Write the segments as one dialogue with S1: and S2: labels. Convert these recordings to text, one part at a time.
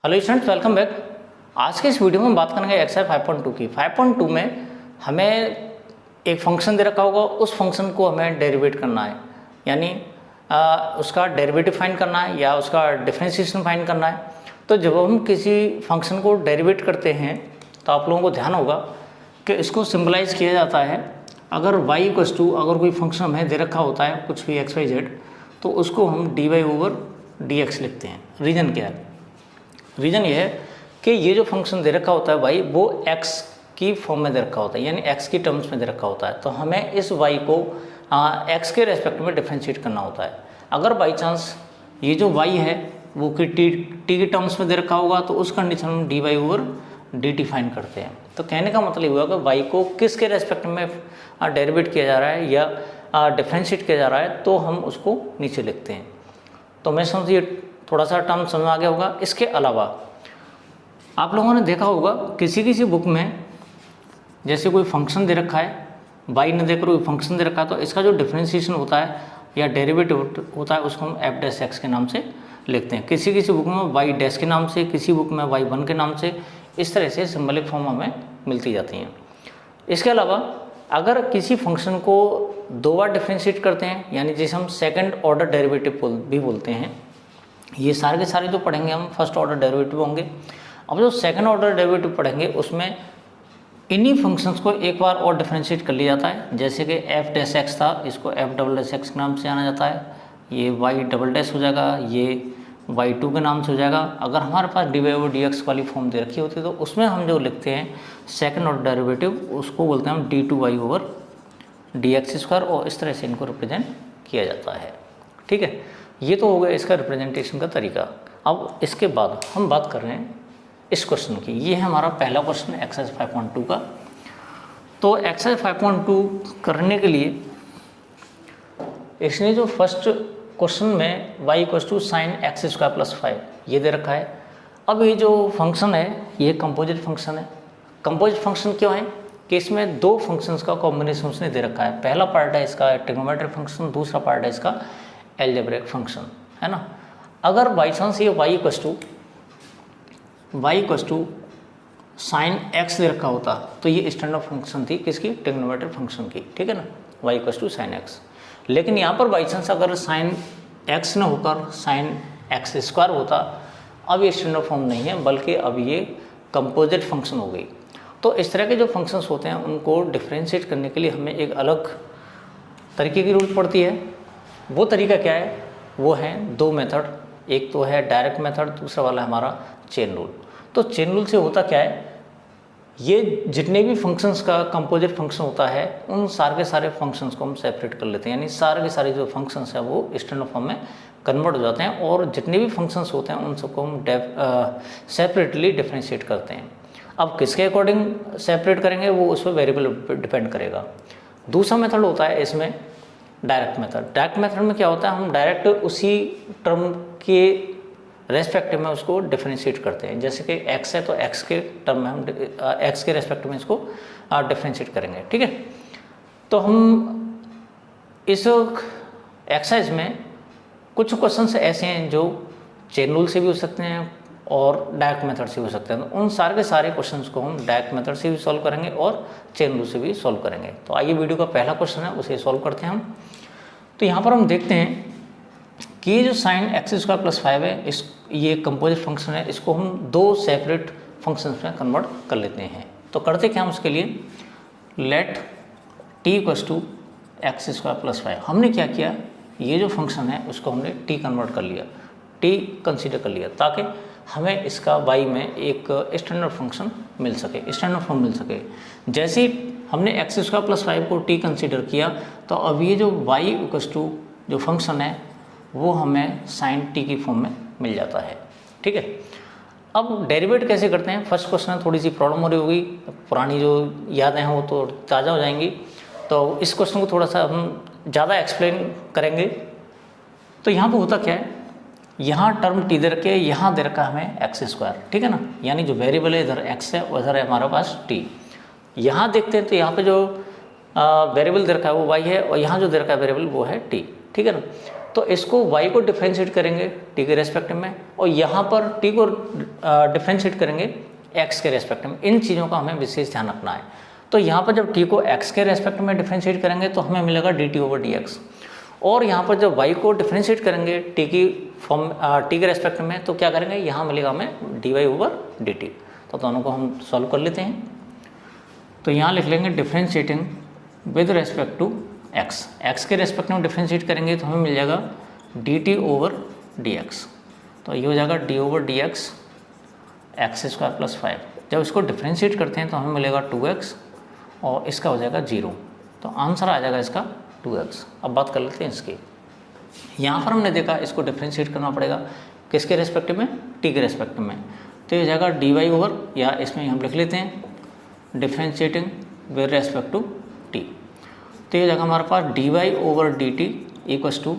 S1: Hello students, welcome back. आज के इस वीडियो में हम बात करेंगे एक्सरसाइज 5.2 की। 5.2 में हमें एक फंक्शन दे रखा होगा, उस फंक्शन को हमें डेरिवेट करना है, यानी उसका डेरिवेटिव फाइंड करना है या उसका डिफरेंशिएशन फाइंड करना है। तो जब हम किसी फंक्शन को डेरिवेट करते हैं तो आप लोगों को ध्यान होगा कि इसको सिंबलाइज किया जाता है। अगर y = अगर कोई फंक्शन हमें दे रखा होता है कुछ भी xy z, तो उसको हम dy/dx लिखते हैं। रीज़न क्या है? रीज़न ये है कि ये जो फंक्शन दे रखा होता है y, वो x की फॉर्म में दे रखा होता है, यानी x की टर्म्स में दे रखा होता है। तो हमें इस y को x के रेस्पेक्ट में डिफ्रेंशिएट करना होता है। अगर बाई चांस ये जो y है वो कि t की टर्म्स में दे रखा होगा, तो उस कंडीशन में dy/dt फाइंड करते हैं। तो कहने का मतलब ये हुआ कि y को किसके रेस्पेक्ट में डेरिवेट किया जा रहा है या डिफ्रेंशिएट किया जा रहा है, तो हम उसको नीचे लिखते हैं। तो मैं समझिए थोड़ा सा टर्म समझ में आ गया होगा। इसके अलावा आप लोगों ने देखा होगा किसी बुक में जैसे कोई फंक्शन दे रखा है, y ने देकर कोई फंक्शन दे रखा है, तो इसका जो डिफरेंशिएशन होता है या डेरिवेटिव होता है उसको हम f' के नाम से लिखते हैं। किसी बुक में y' के नाम से, किसी बुक में y1 के नाम से, इस तरह से सिंबलिक फॉर्म हमें मिलती जाती हैं। इसके अलावा अगर किसी फंक्शन को दो बार डिफरेंशिएट करते हैं, यानी जिसे हम सेकंड ऑर्डर डेरिवेटिव भी बोलते हैं, ये सारे के सारे जो पढ़ेंगे हम फर्स्ट ऑर्डर डेरिवेटिव होंगे। अब जो सेकंड ऑर्डर डेरिवेटिव पढ़ेंगे उसमें इन्हीं फंक्शंस को एक बार और डिफरेंशिएट कर लिया जाता है। जैसे कि f' था, इसको f" के नाम से जाना जाता है, ये y" हो जाएगा, ये y2 के नाम से हो जाएगा। अगर हमारे पास dy/dx वाली फॉर्म दे रखी होती है तो उसमें हम जो लिखते हैं सेकंड ऑर्डर डेरिवेटिव, उसको बोलते हैं हम d2y/dx², और इस तरह से इनको रिप्रेजेंट किया जाता है। ठीक है, ये तो हो गया इसका रिप्रेजेंटेशन का तरीका। अब इसके बाद हम बात कर रहे हैं इस क्वेश्चन की। ये है हमारा पहला क्वेश्चन एक्सरसाइज 5.2 का। तो एक्सरसाइज 5.2 करने के लिए इसने जो फर्स्ट क्वेश्चन में y = sin x² + 5 ये दे रखा है। अब ये जो फंक्शन है ये कंपोजिट फंक्शन है। कंपोजिट फंक्शन क्यों है कि इसमें दो फंक्शंस का कॉम्बिनेशन उसने दे रखा है। पहला पार्ट है इसका ट्रिग्नोमेट्रिक फंक्शन, दूसरा पार्ट है इसका एल्जेब्रिक फंक्शन, है ना। अगर बाई चांस ये y = sin x दे रखा होता तो ये स्टैंडर्ड फंक्शन थी किसकी? ट्रिग्नोमेट्रिक फंक्शन की, ठीक है ना, y = sin x। लेकिन यहाँ पर बाई चांस अगर sin x न होकर sin x² होता, अब ये स्टैंडर्ड फॉर्म नहीं है बल्कि अब ये कंपोजिट फंक्शन हो गई। तो इस तरह के जो फंक्शंस होते हैं उनको डिफ्रेंशिएट करने के लिए हमें एक अलग तरीके की जरूरत पड़ती है। वो तरीका क्या है? वो है दो मेथड, एक तो है डायरेक्ट मेथड, दूसरा वाला है हमारा चेन रूल। तो चेन रूल से होता क्या है, ये जितने भी फंक्शंस का कंपोजिट फंक्शन होता है उन सारे के सारे फंक्शंस को हम सेपरेट कर लेते हैं, यानी सारे के सारे जो फंक्शंस हैं वो स्टैंडर्ड फॉर्म में कन्वर्ट हो जाते हैं, और जितने भी फंक्शंस होते हैं उन सबको हम सेपरेटली डिफ्रेंशिएट करते हैं। अब किसके अकॉर्डिंग सेपरेट करेंगे वो उस पर वेरिएबल डिपेंड करेगा। दूसरा मेथड होता है इसमें डायरेक्ट मेथड। डायरेक्ट मेथड में क्या होता है, हम डायरेक्ट उसी टर्म के रेस्पेक्ट में उसको डिफरेंशिएट करते हैं। जैसे कि x है तो x के टर्म में हम x के रेस्पेक्ट में इसको डिफरेंशिएट करेंगे, ठीक है। तो हम इस एक्सरसाइज में कुछ क्वेश्चंस ऐसे हैं जो चेन रूल से भी हो सकते हैं और डायरेक्ट मेथड से हो सकते हैं। तो उन सारे के सारे क्वेश्चंस को हम डायरेक्ट मेथड से भी सॉल्व करेंगे और चेन रूल से भी सॉल्व करेंगे। तो आइए वीडियो का पहला क्वेश्चन है उसे सॉल्व करते हैं हम। तो यहाँ पर हम देखते हैं कि ये जो sin x² + 5 है, ये कंपोजिट फंक्शन है, इसको हम दो सेपरेट फंक्शंस में कन्वर्ट कर लेते हैं। तो करते क्या हम उसके लिए, लेट t = x² + 5। हमने क्या किया, ये जो फंक्शन है उसको हमने t कन्वर्ट कर लिया, t कंसीडर कर लिया, ताकि हमें इसका y में एक स्टैंडर्ड फंक्शन मिल सके, स्टैंडर्ड फॉर्म मिल सके। जैसे ही हमने x² + 5 को t कंसीडर किया तो अब ये जो y = जो फंक्शन है वो हमें sin t की फॉर्म में मिल जाता है, ठीक है। अब डेरिवेट कैसे करते हैं, फर्स्ट क्वेश्चन में थोड़ी सी प्रॉब्लम हो रही होगी, पुरानी जो यादें हैं वो तो ताज़ा हो जाएंगी। तो इस क्वेश्चन को थोड़ा सा हम ज़्यादा एक्सप्लेन करेंगे। तो यहाँ पर होता क्या है, यहाँ टर्म t दे रखे, यहाँ दे रखा हमें x², ठीक है ना, यानी जो वेरिएबल है इधर x है और इधर है हमारे पास t। यहाँ देखते हैं तो यहाँ पे जो वेरिएबल दे रखा है वो y है और यहाँ जो दे रखा है वेरिएबल वो है t, ठीक है ना। तो इसको y को डिफ्रेंशिएट करेंगे t के रेस्पेक्टिव में, और यहाँ पर t को डिफ्रेंशिएट करेंगे x के रेस्पेक्टिव में। इन चीज़ों का हमें विशेष ध्यान रखना है। तो यहाँ पर जब t को x के रेस्पेक्ट में डिफ्रेंशिएट करेंगे तो हमें मिलेगा dt/dx, और यहाँ पर जब y को डिफ्रेंशिएट करेंगे t के रेस्पेक्ट में तो क्या करेंगे, यहाँ मिलेगा हमें dy/dt। तो दोनों को हम सॉल्व कर लेते हैं। तो यहाँ लिख लेंगे differentiating with respect to x के रेस्पेक्ट में डिफ्रेंशिएट करेंगे तो हमें मिल जाएगा dt/dx। तो ये हो जाएगा d/dx x² + 5। जब इसको डिफ्रेंशिएट करते हैं तो हमें मिलेगा 2x और इसका हो जाएगा 0। तो आंसर आ जाएगा इसका 2x। अब बात कर लेते हैं इसकी। यहाँ पर हमने देखा इसको डिफ्रेंशिएट करना पड़ेगा किसके रेस्पेक्टिव में, t के रेस्पेक्टिव में। तो ये हो जाएगा dy/, या इसमें हम लिख लेते हैं differentiating with respect to t। तो ये जाएगा हमारे पास dy/dt equals to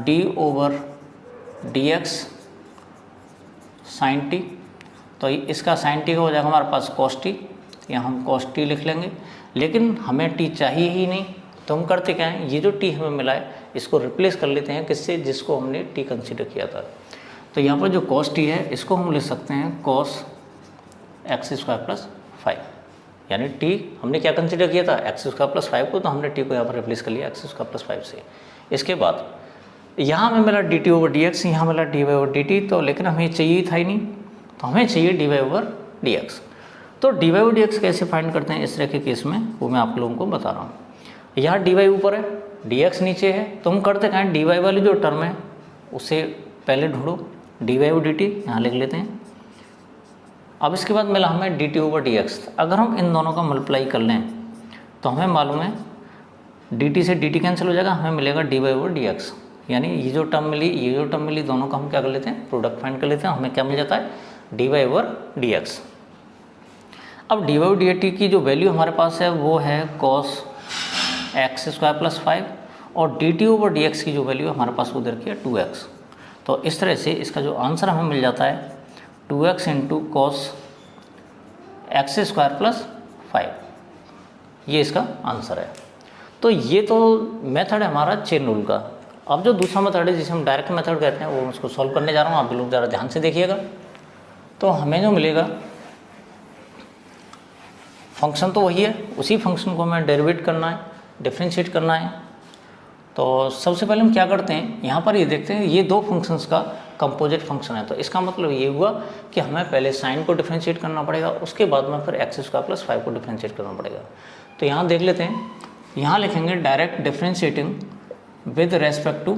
S1: d/dx sin t। तो इसका sin t का हो जाएगा हमारे पास cos t, या हम cos t लिख लेंगे। लेकिन हमें t चाहिए ही नहीं, तो हम करते क्या हैं, ये जो t हमें मिला है इसको रिप्लेस कर लेते हैं किससे, जिसको हमने t कंसीडर किया था। तो यहाँ पर जो cos t है इसको हम लिख सकते हैं cos x² + 5, यानी t हमने क्या कंसीडर किया था, x² + 5 को, तो हमने t को यहाँ पर रिप्लेस कर लिया x² + 5 से। इसके बाद यहाँ हमें मिला dt/dx, यहाँ मिला dy/dt, तो लेकिन हमें चाहिए था ही नहीं, तो हमें चाहिए dy/dx। तो dy/dx कैसे फाइंड करते हैं इस तरह के केस में, वो मैं आप लोगों को बता रहा हूँ। यहाँ dy ऊपर है, dx नीचे है, तो हम करते क्या है, dy वाली जो टर्म है उसे पहले ढूंढो, dy/dt यहाँ लिख लेते हैं। अब इसके बाद मिला हमें dt/dx। अगर हम इन दोनों का मल्टीप्लाई कर लें तो हमें मालूम है dt से dt कैंसिल हो जाएगा, हमें मिलेगा dy/dx। यानी ये जो टर्म मिली, ये जो टर्म मिली, दोनों का हम क्या कर लेते हैं, प्रोडक्ट फाइंड कर लेते हैं। हमें क्या मिल जाता है, dy/dx। अब dy/dt की जो वैल्यू हमारे पास है वो है cos x² + 5, और dt/dx की जो वैल्यू हमारे पास उधर की है 2x। तो इस तरह से इसका जो आंसर हमें मिल जाता है 2x × cos x² + 5, ये इसका आंसर है। तो ये तो मेथड है हमारा चेन रूल का। अब जो दूसरा मेथड है जिसे हम डायरेक्ट मेथड कहते हैं, वो उसको सॉल्व करने जा रहा हूँ, आप लोग ज़रा ध्यान से देखिएगा। तो हमें जो मिलेगा फंक्शन तो वही है, उसी फंक्शन को हमें डेरिवेट करना है, डिफ्रेंशिएट करना है। तो सबसे पहले हम क्या करते हैं, यहाँ पर ये देखते हैं ये दो फंक्शंस का कंपोजिट फंक्शन है। तो इसका मतलब ये हुआ कि हमें पहले साइन को डिफ्रेंशिएट करना पड़ेगा, उसके बाद में फिर x² + 5 को डिफ्रेंशिएट करना पड़ेगा। तो यहाँ देख लेते हैं, यहाँ लिखेंगे direct differentiating with respect to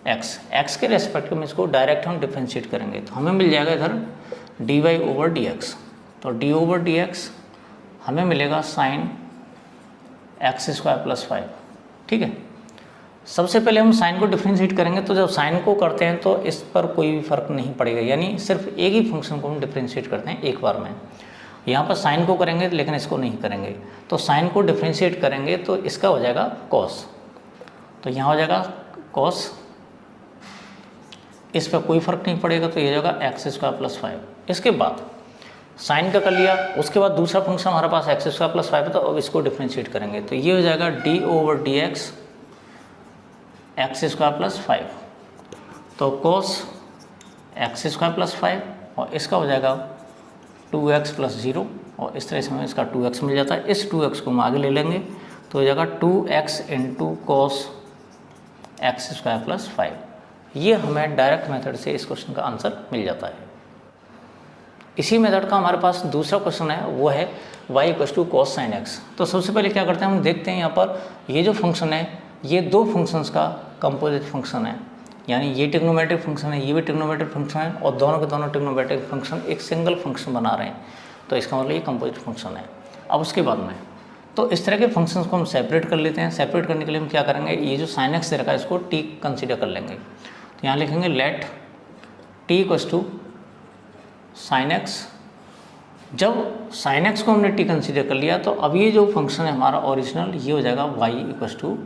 S1: x के रेस्पेक्ट में इसको डायरेक्ट हम डिफ्रेंशिएट करेंगे। तो हमें मिल जाएगा इधर dy/dx। तो dy/dx हमें मिलेगा sin x² + 5, ठीक है। सबसे पहले हम साइन को डिफ्रेंशिएट करेंगे, तो जब साइन को करते हैं तो इस पर कोई भी फर्क नहीं पड़ेगा, यानी सिर्फ एक ही फंक्शन को हम डिफ्रेंशिएट करते हैं एक बार में। यहाँ पर साइन को करेंगे लेकिन इसको नहीं करेंगे। तो साइन को डिफ्रेंशिएट करेंगे तो इसका हो जाएगा कॉस, तो यहाँ हो जाएगा कॉस, इस पर कोई फर्क नहीं पड़ेगा, तो ये हो जाएगा x² + 5। इसके बाद साइन का कर लिया, उसके बाद दूसरा फंक्शन हमारे पास x² + 5 है, तो अब इसको डिफ्रेंशिएट करेंगे। तो ये हो जाएगा d/dx x² + 5। तो cos x² + 5, और इसका हो जाएगा 2x + 0, और इस तरह से हमें इसका 2x मिल जाता है। इस 2x को हम आगे ले लेंगे तो हो जाएगा 2x × cos x² + 5। ये हमें डायरेक्ट मेथड से इस क्वेश्चन का आंसर मिल जाता है। इसी मेथड का हमारे पास दूसरा क्वेश्चन है, वो है y = cos sin x। तो सबसे पहले क्या करते हैं, हम देखते हैं यहाँ पर ये जो फंक्शन है ये दो फंक्शंस का कंपोजिट फंक्शन है, यानी ये ट्रिग्नोमेट्रिक फंक्शन है, ये भी ट्रिग्नोमेट्रिक फंक्शन है, और दोनों के दोनों ट्रिग्नोमेट्रिक फंक्शन एक सिंगल फंक्शन बना रहे हैं। तो इसका मतलब ये कंपोजिट फंक्शन है। अब उसके बाद में तो इस तरह के फंक्शंस को हम सेपरेट कर लेते हैं। सेपरेट करने के लिए हम क्या करेंगे, ये जो sin x दे रखा है इसको t कंसीडर कर लेंगे। तो यहाँ लिखेंगे लेट t = sin x। जब sin x को हमने t कंसीडर कर लिया तो अब ये जो फंक्शन है हमारा ओरिजिनल, ये हो जाएगा y =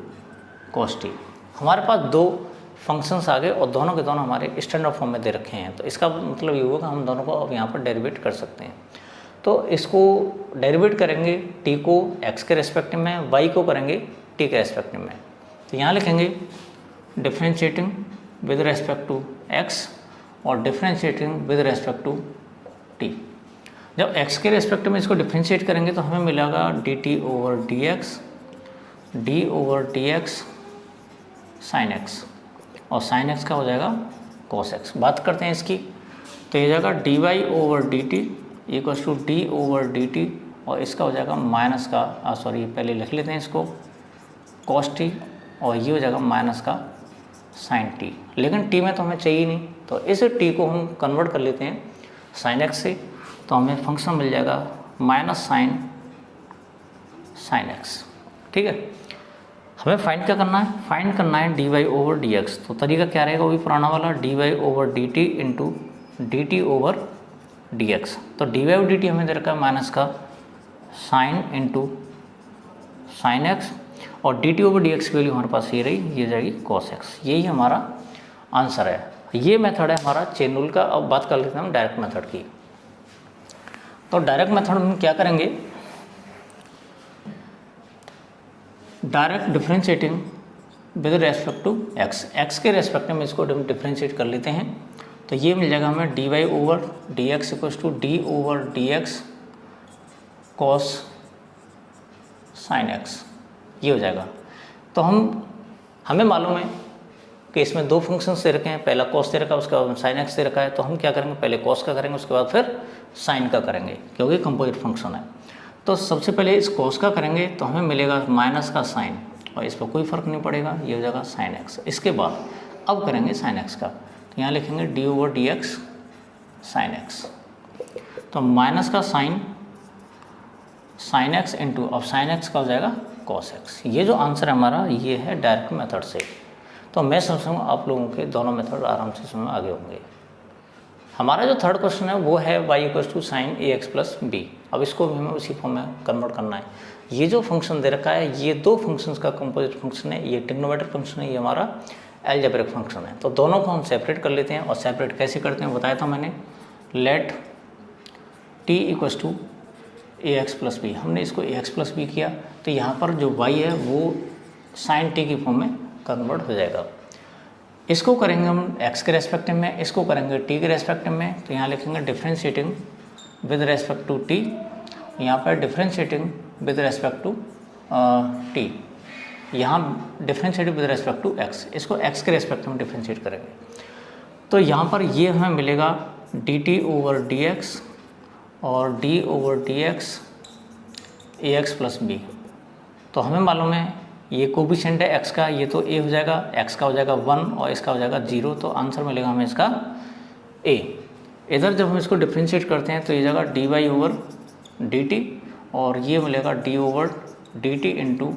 S1: cos t। हमारे पास दो फंक्शंस आ गए और दोनों के दोनों हमारे स्टैंडर्ड फॉर्म में दे रखे हैं। तो इसका मतलब ये होगा हम दोनों को अब यहाँ पर डेरिवेट कर सकते हैं। तो इसको डेरिवेट करेंगे t को x के रेस्पेक्टिव में, y को करेंगे t के रेस्पेक्टिव में। तो यहाँ लिखेंगे differentiating with respect to X और differentiating with respect to T. जब x के रेस्पेक्ट में इसको डिफ्रेंशिएट करेंगे तो हमें मिलेगा dt over dx, d over dx sine x, और साइन x का हो जाएगा cos x। बात करते हैं इसकी, तो ये जाएगा dy over dt equals to d over dt, और इसका हो जाएगा माइनस का सॉरी पहले लिख लेते हैं इसको cos t, और ये हो जाएगा माइनस का साइन t। लेकिन t में तो हमें चाहिए नहीं, तो इस t को हम कन्वर्ट कर लेते हैं साइन x से, तो हमें फंक्शन मिल जाएगा माइनस साइन x। ठीक है, हमें फाइंड क्या करना है, फाइंड करना है dy ओवर dx। तो तरीका क्या रहेगा, वही पुराना वाला dy over dt into dt over dx। तो dy ओवर dt हमें दे रखा है माइनस का साइन इंटू साइन x, और dt ओवर dx की वैल्यू हमारे पास ये रही, ये जाएगी cos x। यही हमारा आंसर है। ये मेथड है हमारा चेन रूल का। अब बात कर लेते हैं हम डायरेक्ट मेथड की। तो डायरेक्ट मेथड में क्या करेंगे, direct differentiating with respect to x, x के रेस्पेक्ट में इसको डिफ्रेंशिएट कर लेते हैं। तो ये मिल जाएगा हमें dy over dx equals to d over dx cos sin x, ये हो जाएगा। तो हमें मालूम है कि इसमें दो फंक्शंस दे रखे हैं, पहला cos दे रखा है, उसके बाद sin x दे रखा है। तो हम क्या करेंगे, पहले cos का करेंगे, उसके बाद फिर sin का करेंगे, क्योंकि कंपोजिट फंक्शन है। तो सबसे पहले इस cos का करेंगे तो हमें मिलेगा माइनस का sin, और इस पर कोई फर्क नहीं पड़ेगा, ये हो जाएगा sin x। इसके बाद अब करेंगे sin x का, तो यहाँ लिखेंगे d over dx sin x। तो माइनस का sin x इंटू अब sin x का हो जाएगा cos x। ये जो आंसर है हमारा, ये है डायरेक्ट मेथड से। तो मैं समझता हूँ आप लोगों के दोनों मेथड आराम से समझ आगे होंगे। हमारा जो थर्ड क्वेश्चन है वो है y equals to sine A x plus b. अब इसको भी हमें उसी फॉर्म में कन्वर्ट करना है। ये जो फंक्शन दे रखा है, ये दो फंक्शंस का कंपोजिट फंक्शन है, ये ट्रिग्नोमेट्रिक फंक्शन है, ये हमारा एल्जेब्रिक फंक्शन है। तो दोनों को हम सेपरेट कर लेते हैं, और सेपरेट कैसे करते हैं बताया था मैंने। Let t equals to a x plus b, हमने इसको ए एक्स प्लस बी किया, तो यहाँ पर जो y है वो साइन t की फॉर्म में कन्वर्ट हो जाएगा। इसको करेंगे हम x के रेस्पेक्ट में, इसको करेंगे t के रेस्पेक्ट में। तो यहाँ लिखेंगे differentiating with respect to t, यहाँ पर differentiating with respect to t, यहाँ differentiating with respect to x, इसको x के रेस्पेक्ट में डिफ्रेंशिएट करेंगे। तो यहाँ पर ये हमें मिलेगा dt ओवर dx और d over dx ax plus b। तो हमें मालूम है ये कोफिशिएंट है x का, ये तो a हो जाएगा, x का हो जाएगा 1 और इसका हो जाएगा 0। तो आंसर मिलेगा हमें इसका a। इधर जब हम इसको डिफ्रेंशिएट करते हैं तो ये जाएगा dy ओवर dt, और ये मिलेगा d over dt into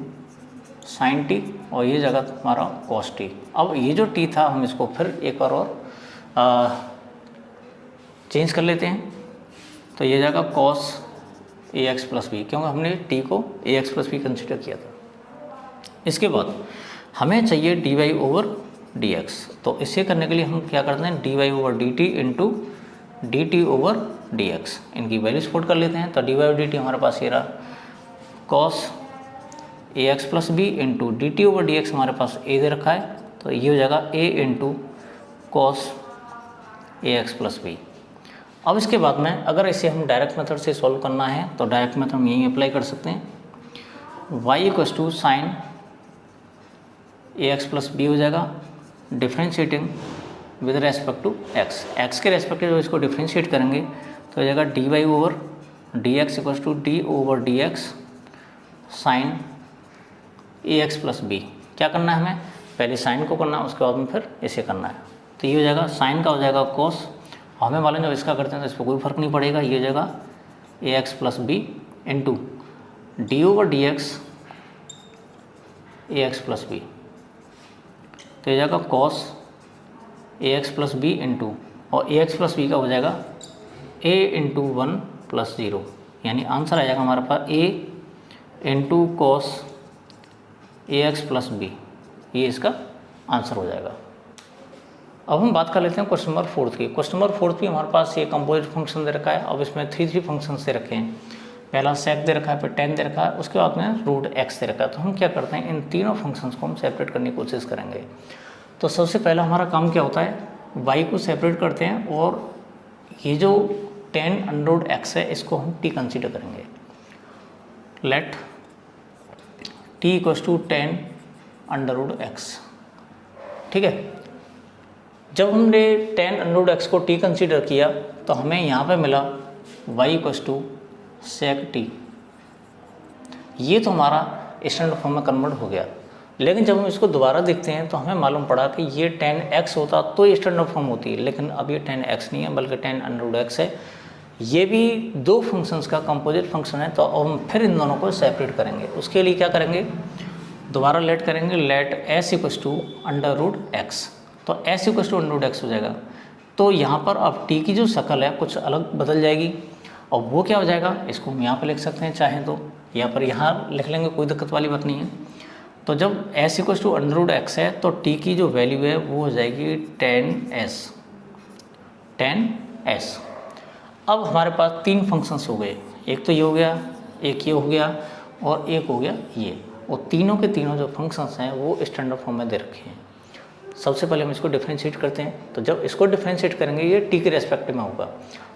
S1: sine t, और ये जगह हमारा cos t। अब ये जो t था हम इसको फिर एक बार और चेंज कर लेते हैं। तो ये जाएगा cos ax प्लस बी, क्योंकि हमने t को ax प्लस बी कंसिडर किया था। इसके बाद हमें चाहिए dy ओवर dx। तो इसे करने के लिए हम क्या करते हैं, dy over dt into dt over dx, इनकी वैल्यूज पुट कर लेते हैं। तो dy ओवर dt हमारे पास ये रहा cos ax plus B into dt over dx, हमारे पास a दे रखा है, तो ये हो जाएगा a into cos ax plus b. अब इसके बाद में अगर इसे हम डायरेक्ट मेथड से सॉल्व करना है तो डायरेक्ट मेथड हम यहीं अप्लाई कर सकते हैं। y equals to sine A x plus b हो जाएगा, differentiating with respect to x, x के रेस्पेक्ट जो इसको डिफ्रेंशिएट करेंगे तो हो जाएगा dy over dx equals to d over dx sine A x plus b. क्या करना है हमें, पहले साइन को करना है, उसके बाद में फिर इसे करना है। तो ये हो जाएगा साइन का हो जाएगा cos, हमें मालूम जब इसका करते हैं तो इस पर कोई फर्क नहीं पड़ेगा, ये हो जाएगा A x plus B into D over D X A x plus B. तो ये जाएगा cos A x plus B into, और ए एक्स प्लस बी का हो जाएगा a इंटू 1 प्लस 0, यानी आंसर आ जाएगा हमारे पास a into cos A x plus b, ये इसका आंसर हो जाएगा। अब हम बात कर लेते हैं क्वेश्चन नंबर 4 की। क्वेश्चन नंबर 4 भी हमारे पास ये कंपोजिट फंक्शन दे रखा है। अब इसमें 3 फंक्शन दे रखे हैं। पहला सेक दे रखा है, फिर टेन दे रखा है, उसके बाद में रूट एक्स दे रखा है। तो हम क्या करते हैं, इन तीनों फंक्शंस को हम सेपरेट करने की कोशिश करेंगे। तो सबसे पहला हमारा काम क्या होता है, वाई को सेपरेट करते हैं और ये जो टेन अंडर रूट एक्स है इसको हम टी कंसीडर करेंगे। Let t equals to tan under root x. ठीक है, जब हमने टेन अंडर रूट एक्स को टी कंसीडर किया तो हमें यहाँ पे मिला y equals to sec t. ये तो हमारा स्टैंडर्ड फॉर्म में कन्वर्ट हो गया। लेकिन जब हम इसको दोबारा देखते हैं तो हमें मालूम पड़ा कि ये टेन एक्स होता तो ये स्टैंडर्ड फॉर्म होती है, लेकिन अब ये टेन एक्स नहीं है बल्कि टेन अंडर रूट एक्स है। ये भी दो फंक्शंस का कंपोजिट फंक्शन है। तो अब हम फिर इन दोनों को सेपरेट करेंगे। उसके लिए क्या करेंगे, दोबारा लेट करेंगे, let S equals to under root x. तो S equals to under root X हो जाएगा। तो यहाँ पर अब टी की जो शक्ल है कुछ अलग बदल जाएगी और वो क्या हो जाएगा, इसको हम यहाँ पर लिख सकते हैं चाहें तो, या पर यहाँ लिख लेंगे, कोई दिक्कत वाली बात नहीं है। तो जब s equals to under root x है तो टी की जो वैल्यू है वो हो जाएगी टेन एस। अब हमारे पास तीन फंक्शंस हो गए, एक तो ये हो गया, एक ये हो गया और एक हो गया ये। और तीनों के तीनों जो फंक्शंस हैं वो स्टैंडर्ड फॉर्म में दे रखे हैं। सबसे पहले हम इसको डिफरेंशिएट करते हैं। तो जब इसको डिफरेंशिएट करेंगे ये टी के रेस्पेक्ट में होगा।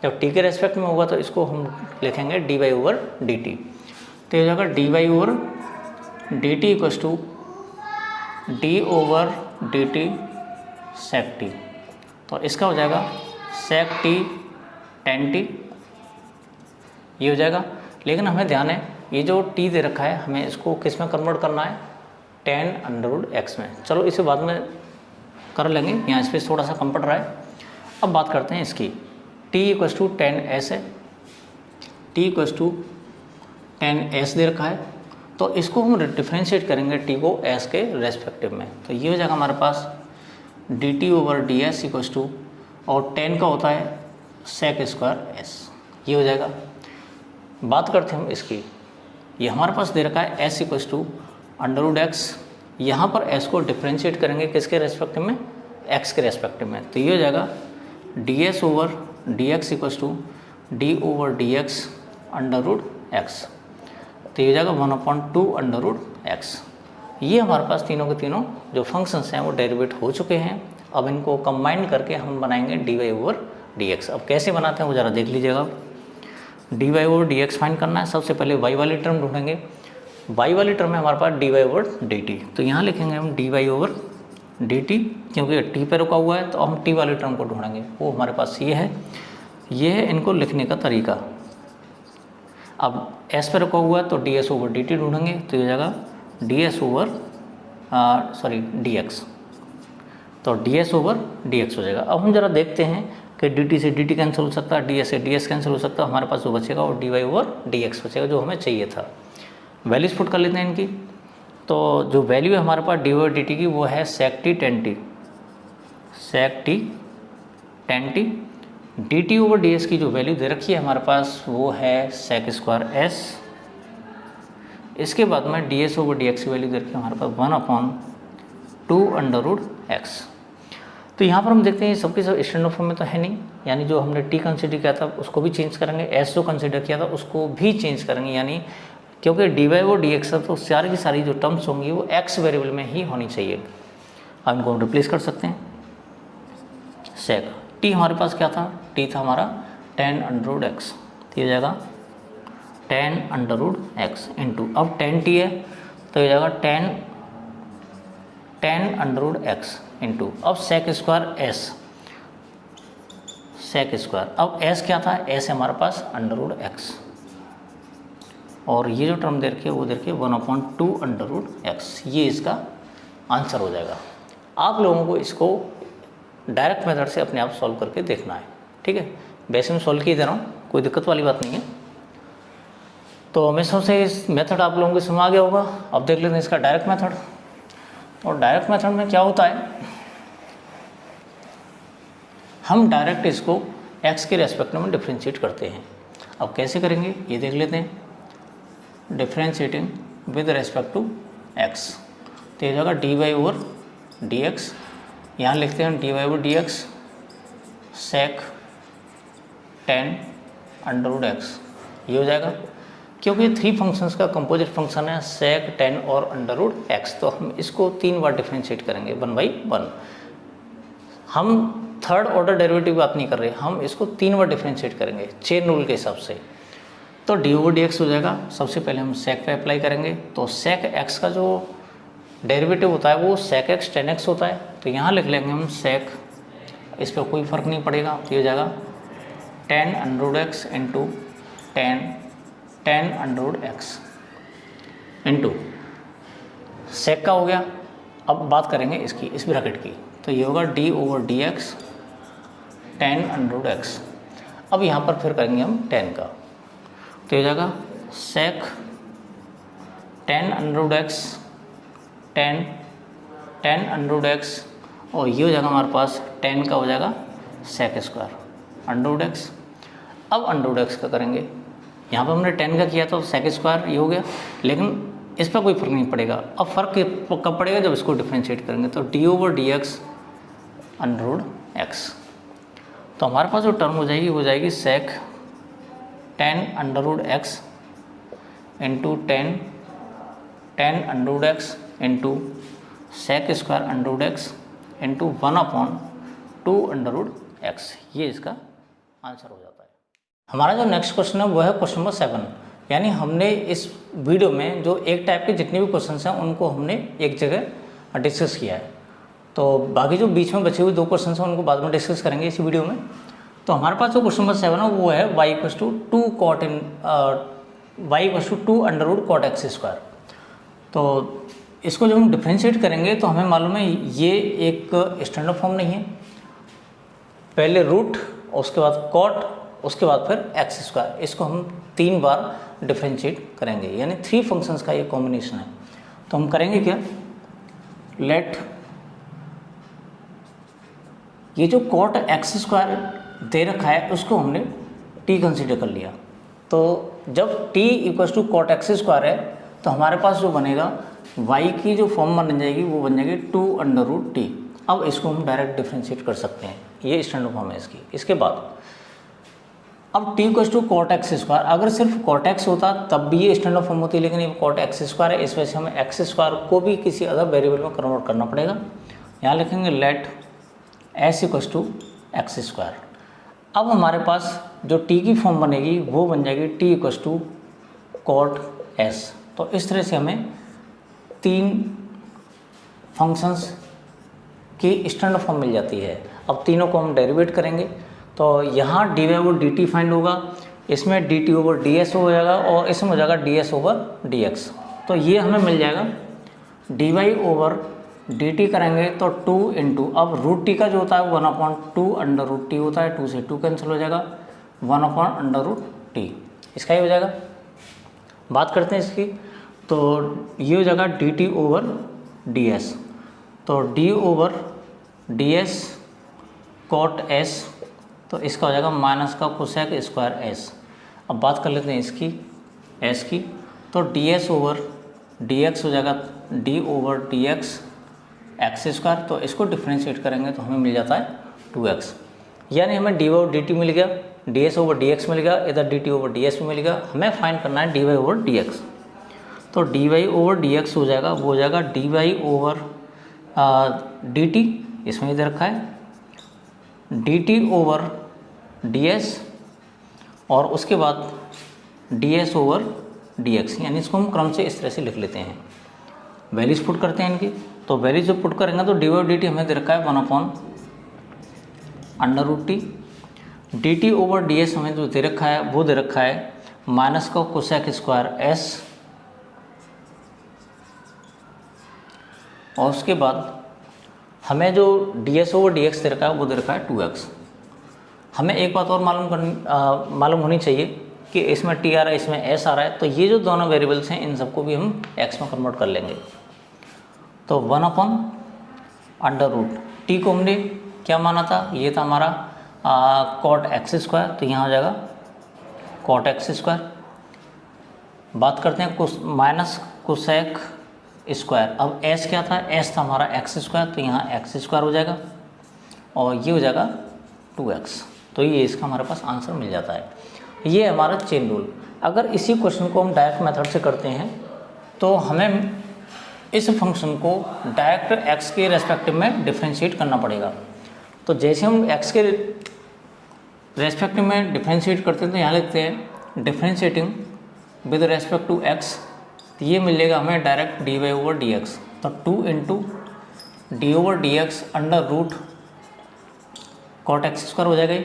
S1: जब टी के रेस्पेक्ट में होगा तो इसको हम लिखेंगे d Y over D T. तो ये हो जाएगा d Y over D t equals to d over D t sec t. तो इसका हो जाएगा सेक टी टेन टी, ये हो जाएगा। लेकिन हमें ध्यान है ये जो टी दे रखा है हमें इसको किस में कन्वर्ट करना है, टेन अंडर रूट एक्स में। चलो इसे बाद में कर लेंगे, यहाँ स्पेस थोड़ा सा कम पड़ रहा है। अब बात करते हैं इसकी, T equals to ten S है, T equals to ten S दे रखा है। तो इसको हम डिफ्रेंशिएट करेंगे टी को एस के रेस्पेक्टिव में। तो ये हो जाएगा हमारे पास D T over D S equals to, और टेन का होता है सेक स्क्वायर एस, ये हो जाएगा। बात करते हैं हम इसकी, ये हमारे पास दे रखा है s equals to under root x. यहाँ पर एस को डिफ्रेंशिएट करेंगे किसके रेस्पेक्टिव में, एक्स के रेस्पेक्टिव में। तो ये हो जाएगा D S over D x equals to d over D x under root x. तो ये हो जाएगा 1/2 अंडर रूट एक्स। ये हमारे पास तीनों के तीनों जो फंक्शंस हैं वो डेरिवेट हो चुके हैं। अब इनको कंबाइन करके हम बनाएंगे d Y over D x. अब कैसे बनाते हैं वो ज़रा देख लीजिएगा। D Y over D x find करना है। सबसे पहले वाई वाली टर्म ढूंढेंगे। वाई वाली टर्म में हमारे पास D Y over D T. तो यहाँ लिखेंगे हम D Y over D T, क्योंकि टी पे रुका हुआ है तो हम टी वाली टर्म को ढूंढेंगे। वो हमारे पास ये है, ये है इनको लिखने का तरीका। अब एस पे रुका हुआ है तो D S over D T ढूंढेंगे। तो ये हो जाएगा D S over D x. तो D S over D X हो जाएगा। अब हम जरा देखते हैं कि डी टी से डी टी कैंसिल हो सकता है, डी एस से डी एस कैंसिल हो सकता है। हमारे पास जो बचेगा वो D Y over D X बचेगा, जो हमें चाहिए था। वैल्यूज पुट कर लेते हैं इनकी। तो जो वैल्यू है हमारे पास डी ओवर डी टी की वो है sec T tan T, sec T tan T. D T over D S की जो वैल्यू दे रखी है हमारे पास वो है सेक स्क्वायर एस। इसके बाद में D S over D x की वैल्यू दे रखी है हमारे पास 1/2 अंडर रूट एक्स। तो यहाँ पर हम देखते हैं सबके सब स्टैंडर्ड फॉर्म में तो है नहीं, यानी जो हमने टी कंसिडर किया था उसको भी चेंज करेंगे, एस जो कंसिडर किया था उसको भी चेंज करेंगे। यानी क्योंकि डी वाई और डी एक्स तो सारी की सारी जो टर्म्स होंगी वो एक्स वेरिएबल में ही होनी चाहिए। अब इनको हम रिप्लेस कर सकते हैं। सेक टी हमारे पास क्या था, टी था हमारा 10 अंडर रूट एक्स। तो ये हो जाएगा 10 अंडर रूट एक्स इंटू, अब 10 टी है तो ये हो जाएगा 10 अंडर रूट एक्स इंटू, अब sec square s, sec square. अब एस क्या था, एस है हमारे पास अंडर रूट एक्स, और ये जो टर्म दे रखी है वो दे रखी है 1/2 अंडर रूट एक्स। ये इसका आंसर हो जाएगा। आप लोगों को इसको डायरेक्ट मेथड से अपने आप सॉल्व करके देखना है, ठीक है। वैसे मैं सॉल्व किए दे रहा हूँ, कोई दिक्कत वाली बात नहीं है। तो हमेशा से इस मेथड आप लोगों को समझ आ गया होगा। अब देख लेते हैं इसका डायरेक्ट मेथड। और डायरेक्ट मेथड में क्या होता है, हम डायरेक्ट इसको एक्स के रेस्पेक्ट में डिफ्रेंशिएट करते हैं। अब कैसे करेंगे ये देख लेते हैं। Differentiating with respect to x, तो ये जाएगा d Y over D x. यहाँ लिखते हैं d Y over D x sec 10 under root x, ये हो जाएगा। क्योंकि 3 फंक्शंस का कंपोजिट फंक्शन है sec, tan और अंडर रूट एक्स, तो हम इसको 3 बार डिफ्रेंशिएट करेंगे 1/1। हम थर्ड ऑर्डर डेरिवेटिव बात नहीं कर रहे, हम इसको 3 बार डिफ्रेंशिएट करेंगे चेन रूल के हिसाब से। तो d/dx हो जाएगा, सबसे पहले हम sec पे अप्लाई करेंगे, तो sec x का जो डेरिवेटिव होता है वो sec x tan x होता है, तो यहाँ लिख लेंगे हम sec, इस पर कोई फ़र्क नहीं पड़ेगा, तो ये हो जाएगा tan under root x into tan under root x into sec का हो गया। अब बात करेंगे इसकी, इस ब्रैकेट की, तो ये होगा d/dx tan under root x. अब यहाँ पर फिर करेंगे हम tan का, तो हो जाएगा sec tan under root x tan under root x, और ये हो जाएगा हमारे पास tan का हो जाएगा sec square under root x. अब अंडर रूट एक्स का करेंगे, यहाँ पर हमने tan का किया तो sec स्क्वायर ये हो गया, लेकिन इस पर कोई फ़र्क नहीं पड़ेगा। अब फ़र्क कब पड़ेगा, जब इसको डिफ्रेंशिएट करेंगे, तो d/dx अंडर रूट एक्स। तो हमारे पास जो टर्म हो जाएगी sec tan under root x into tan under root x into sec square under root x into 1/2 under root x. ये इसका आंसर हो जाता है। हमारा जो नेक्स्ट क्वेश्चन है वो है क्वेश्चन नंबर 7। यानी हमने इस वीडियो में जो एक टाइप के जितने भी क्वेश्चन हैं उनको हमने एक जगह डिस्कस किया है, तो बाकी जो बीच में बचे हुए 2 क्वेश्चन हैं उनको बाद में डिस्कस करेंगे इस वीडियो में। तो हमारे पास जो क्वेश्चन नंबर 7 है वो है y=2 under root cot x square. तो इसको जब हम डिफ्रेंशिएट करेंगे तो हमें मालूम है ये एक स्टैंडर्ड फॉर्म नहीं है, पहले रूट, उसके बाद कॉट, उसके बाद फिर एक्स स्क्वायर, इसको हम 3 बार डिफ्रेंशिएट करेंगे, यानी 3 फंक्शंस का ये कॉम्बिनेशन है। तो हम करेंगे क्या, लेट ये जो कॉट एक्स स्क्वायर दे रखा है उसको हमने t कंसीडर कर लिया, तो जब t = कॉट एक्स स्क्वायर है तो हमारे पास जो बनेगा y की जो फॉर्म बन जाएगी वो बन जाएगी 2 अंडर रूट t। अब इसको हम डायरेक्ट डिफ्रेंशिएट कर सकते हैं, ये स्टैंडर्ड फॉर्म है इसकी। इसके बाद अब t = कॉट एक्स स्क्वायर, अगर सिर्फ कॉट एक्स होता तब भी ये स्टैंडर्ड फॉर्म होती, लेकिन ये कॉट एक्स स्क्वायर है, इस वजह से हमें एक्स स्क्वायर को भी किसी अदर वेरिएबल में कन्वर्ट करना पड़ेगा। यहाँ लिखेंगे लेट s = एक्स स्क्वायर। अब हमारे पास जो t की फॉर्म बनेगी वो बन जाएगी t = कॉट s। तो इस तरह से हमें 3 फंक्शंस की स्टैंडर्ड फॉर्म मिल जाती है। अब तीनों को हम डेरिवेट करेंगे, तो यहाँ dy/dt फाइंड होगा, इसमें dt/ds हो जाएगा और इसमें हो जाएगा ds/dx। तो ये हमें मिल जाएगा dy/dt करेंगे तो 2 इंटू, अब रूट t का जो होता है 1/2 अंडर रूट t होता है, 2 से 2 कैंसिल हो जाएगा, 1/अंडर रूट t, इसका ही हो जाएगा। बात करते हैं इसकी, तो ये हो जाएगा dt/ds, तो d/ds कॉट s, तो इसका हो जाएगा माइनस का कोसेक स्क्वायर s। अब बात कर लेते हैं इसकी s की, तो ds/dx हो जाएगा d/dx एक्स स्क्वायर, तो इसको डिफ्रेंशिएट करेंगे तो हमें मिल जाता है 2x, यानी हमें dy/dt मिल गया, ds/dx मिल गया, इधर dt/ds भी मिल गया, हमें फाइंड करना है dy/dx। तो dy/dx हो जाएगा, वो हो जाएगा dy/dt, इसमें इधर रखा है dt/ds और उसके बाद ds/dx, यानी इसको हम क्रम से इस तरह से लिख लेते हैं। वैल्यूज पुट करते हैं इनकी, तो वैल्यूज जब पुट करेंगे तो dy/dt हमें दे रखा है 1/अंडर रूट t, dt/ds हमें जो दे रखा है वो दे रखा है माइनस का कोसेक स्क्वायर s, और उसके बाद हमें जो ds/dx दे रखा है वो दे रखा है 2x। हमें एक बात और मालूम होनी चाहिए कि इसमें t आ रहा है, इसमें s आ रहा है, तो ये जो दोनों वेरिएबल्स हैं इन सबको भी हम x में कन्वर्ट कर लेंगे। तो 1/अंडर रूट t को हमने क्या माना था, ये था हमारा कॉट एक्स स्क्वायर, तो यहाँ हो जाएगा कॉट एक्स स्क्वायर। बात करते हैं माइनस कोसेक स्क्वायर, अब s क्या था, s था हमारा एक्स स्क्वायर, तो यहाँ एक्स स्क्वायर हो जाएगा और ये हो जाएगा 2x। तो ये इसका हमारे पास आंसर मिल जाता है। ये हमारा चेन रूल। अगर इसी क्वेश्चन को हम डायरेक्ट मेथड से करते हैं तो हमें इस फंक्शन को डायरेक्ट एक्स के रेस्पेक्टिव में डिफ्रेंशिएट करना पड़ेगा। तो जैसे हम एक्स के रेस्पेक्टिव में डिफ्रेंशिएट करते हैं तो यहाँ लिखते हैं differentiating with respect to x, ये मिलेगा हमें direct d Y over D x. तो 2 into D over D x under root cot x square हो जाएगा।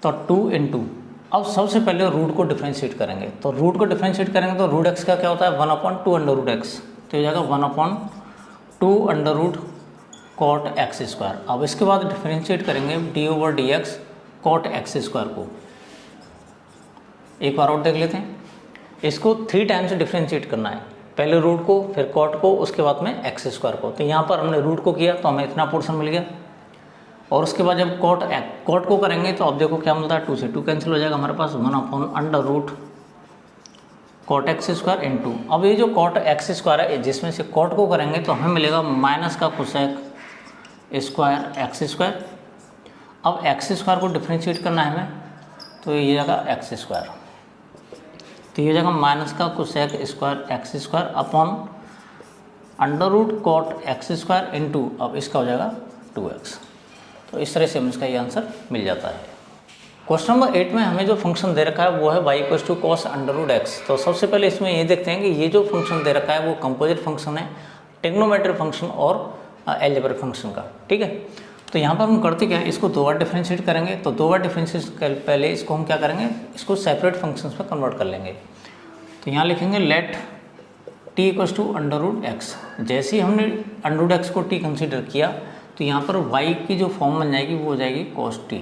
S1: तो 2 इंटू, अब सबसे पहले रूट को डिफ्रेंशिएट करेंगे। तो रूट को डिफ्रेंशिएट करेंगे तो रूट एक्स का क्या होता है 1/2 अंडर रूट एक्स, तो हो जाएगा 1/2 under root cot x square. अब इसके बाद डिफ्रेंशिएट करेंगे d over D x cot x square को। एक बार और देख लेते हैं, इसको 3 टाइम्स डिफ्रेंशिएट करना है, पहले रूट को, फिर कॉट को, उसके बाद में एक्स स्क्वायर को। तो यहाँ पर हमने रूट को किया तो हमें इतना पोर्शन मिल गया, और उसके बाद जब कॉट को करेंगे तो अब देखो क्या मिलता है, 2 से 2 कैंसिल हो जाएगा, हमारे पास 1/, under root cot x square into, अब ये जो कॉट एक्स स्क्वायर है जिसमें से कॉट को करेंगे तो हमें मिलेगा माइनस का कोसेक स्क्वायर एक्स स्क्वायर। अब एक्स स्क्वायर को डिफ्रेंशिएट करना है हमें, तो ये जगह एक्स स्क्वायर, तो ये जगह माइनस का cosec square x square upon under root cot x square into, अब इसका हो जाएगा 2x। तो इस तरह से हम इसका ये आंसर मिल जाता है। क्वेश्चन नंबर 8 में हमें जो फंक्शन दे रखा है वो है y equals to cos under root x. तो सबसे पहले इसमें ये देखते हैं कि ये जो फंक्शन दे रखा है वो कंपोजिट फंक्शन है, ट्रिग्नोमेट्रिक फंक्शन और अलजेब्रिक फंक्शन का, ठीक है। तो यहाँ पर हम करते क्या है, इसको 2 बार डिफ्रेंशिएट करेंगे। तो 2 बार डिफ्रेंशिएट कर पहले इसको हम क्या करेंगे, इसको सेपरेट फंक्शंस में कन्वर्ट कर लेंगे। तो यहाँ लिखेंगे let t equals to under root x. जैसे ही हमने अंडर रूट एक्स को t कंसीडर किया तो यहाँ पर y की जो फॉर्म बन जाएगी वो हो जाएगी cos t।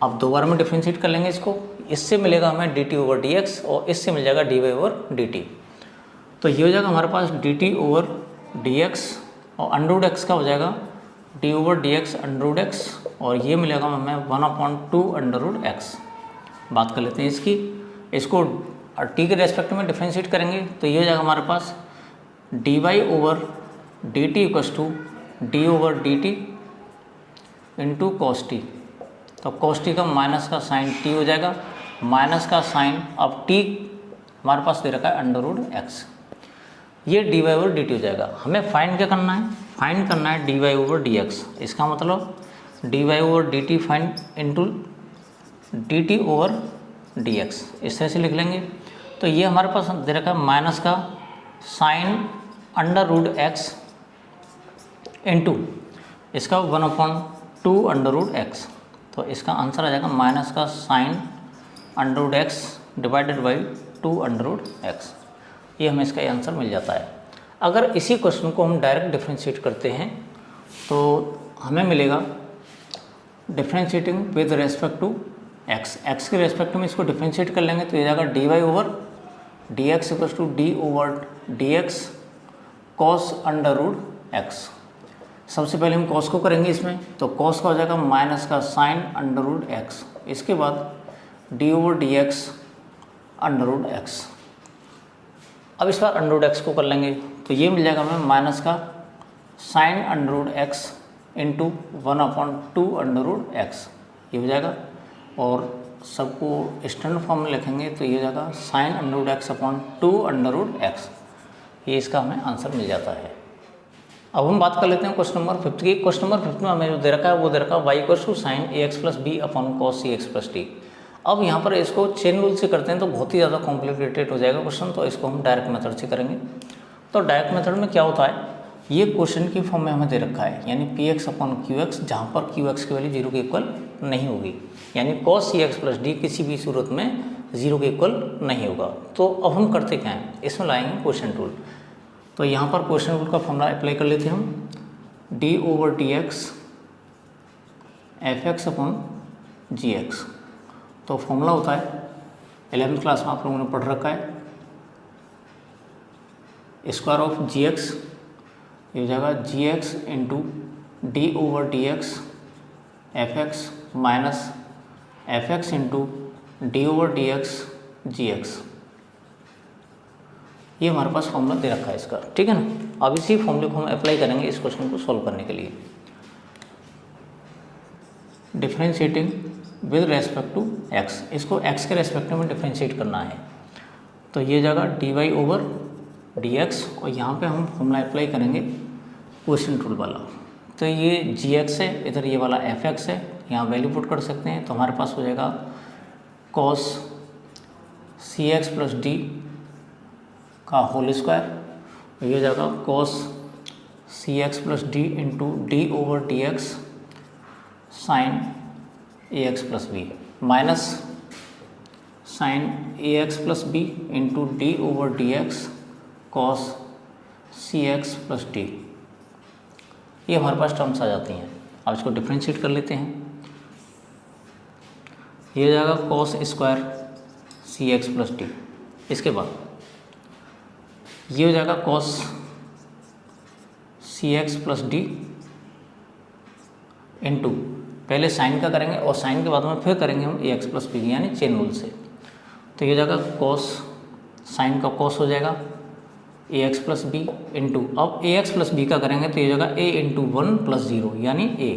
S1: अब 2 बार में डिफ्रेंशिएट कर लेंगे इसको, इससे मिलेगा हमें dt ओवर dx और इससे मिल जाएगा dy ओवर dt। तो ये हो जाएगा हमारे पास dt ओवर dx और अंडर रूट एक्स का हो जाएगा d over dx under root x, और ये मिलेगा हमें 1/2 अंडर रूट एक्स। बात कर लेते हैं इसकी, इसको t के रेस्पेक्ट में डिफ्रेंशिएट करेंगे तो ये हो जाएगा हमारे पास dy over dt equals to d over dt into cos t. तो कॉस टी का माइनस का साइन t हो जाएगा, माइनस का साइन, अब t हमारे पास दे रखा है अंडर रूट एक्स, ये dy ओवर dt हो जाएगा। हमें फाइंड क्या करना है, फाइंड करना है dy ओवर dx। इसका मतलब dy over dt find into dt over dx, इस तरह से लिख लेंगे। तो ये हमारे पास दे रखा है माइनस का sine under root x into इसका 1/2 अंडर रूट एक्स। तो इसका आंसर आ जाएगा माइनस का sine under root x divided by 2 under root x. ये हमें इसका आंसर मिल जाता है। अगर इसी क्वेश्चन को हम डायरेक्ट डिफ्रेंशिएट करते हैं तो हमें मिलेगा differentiating with respect to x, x के रेस्पेक्ट में इसको डिफ्रेंशिएट कर लेंगे तो ये जाएगा d Y over D x equals to d over D x cos under root x. सबसे पहले हम कॉस को करेंगे इसमें, तो कॉस का हो जाएगा माइनस का साइन अंडर रूट एक्स, इसके बाद d over D x under root x. अब इस बार अंडर रूट एक्स को कर लेंगे तो ये मिल जाएगा हमें माइनस का sine under root x into 1/2 under root x, ये हो जाएगा। और सबको स्टैंडर्ड फॉर्म में लिखेंगे तो ये हो जाएगा sine under root x upon 2 under root x, ये इसका हमें आंसर मिल जाता है। अब हम बात कर लेते हैं क्वेश्चन नंबर 5 की। क्वेश्चन नंबर 5 में हमें जो दे रखा है वो दे रखा है y equals to sine A x plus b upon cos C x plus t. अब यहाँ पर इसको चेन रूल से करते हैं तो बहुत ही ज़्यादा कॉम्प्लिकेटेड हो जाएगा क्वेश्चन, तो इसको हम डायरेक्ट मेथड से करेंगे। तो डायरेक्ट मेथड में क्या होता है, ये क्वेश्चन की फॉर्म में हमें दे रखा है, यानी P x upon Q x, जहाँ पर क्यू एक्स की वैल्यू 0 के इक्वल नहीं होगी, यानी कॉस सी एक्स प्लस डी किसी भी सूरत में 0 के इक्वल नहीं होगा। तो अब हम करते क्या हैं, इसमें लाएंगे क्वेश्चन रूल। तो यहाँ पर क्वेश्चन रूल का फॉर्मूला अप्लाई कर लेते हैं हम, D over D X F X upon G X. तो फॉर्मूला होता है 11th क्लास में आप लोगों ने पढ़ रखा है, स्क्वायर ऑफ जी एक्स, ये हो जाएगा G X into D over D X F X minus F X into D over D X G X. ये हमारे पास फॉर्मूला दे रखा है इसका, ठीक है ना। अब इसी फॉर्मूले को हम अप्लाई करेंगे इस क्वेश्चन को सॉल्व करने के लिए। Differentiating with respect to x, इसको एक्स के रेस्पेक्ट में डिफ्रेंशिएट करना है। तो ये जगह d Y over D x, और यहाँ पे हम फॉर्मूला अप्लाई करेंगे क्वेश्चन रूल वाला। तो ये जी एक्स है, इधर ये वाला एफ एक्स है, यहाँ वैल्यू पुट कर सकते हैं। तो हमारे पास हो जाएगा कॉस सी एक्स प्लस डी का होल स्क्वायर, ये जाएगा कॉस सी x plus D into D over D X sine ए x plus B minus sine ए x plus B into D over D x cos सी एक्स प्लस डी। ये हमारे पास terms आ जाती हैं। अब इसको differentiate कर लेते हैं। ये जाएगा cos square C x plus D, इसके बाद ये हो जाएगा कॉस सी एक्स प्लस डी इंटू, पहले साइन का करेंगे और साइन के बाद में फिर करेंगे हम ए एक्स प्लस बी, यानी चेन रूल से। तो ये जाएगा कॉस, साइन का कॉस हो जाएगा A x plus B into, अब ए एक्स प्लस बी का करेंगे तो ये जगह ए इंटू 1 प्लस 0 यानी ए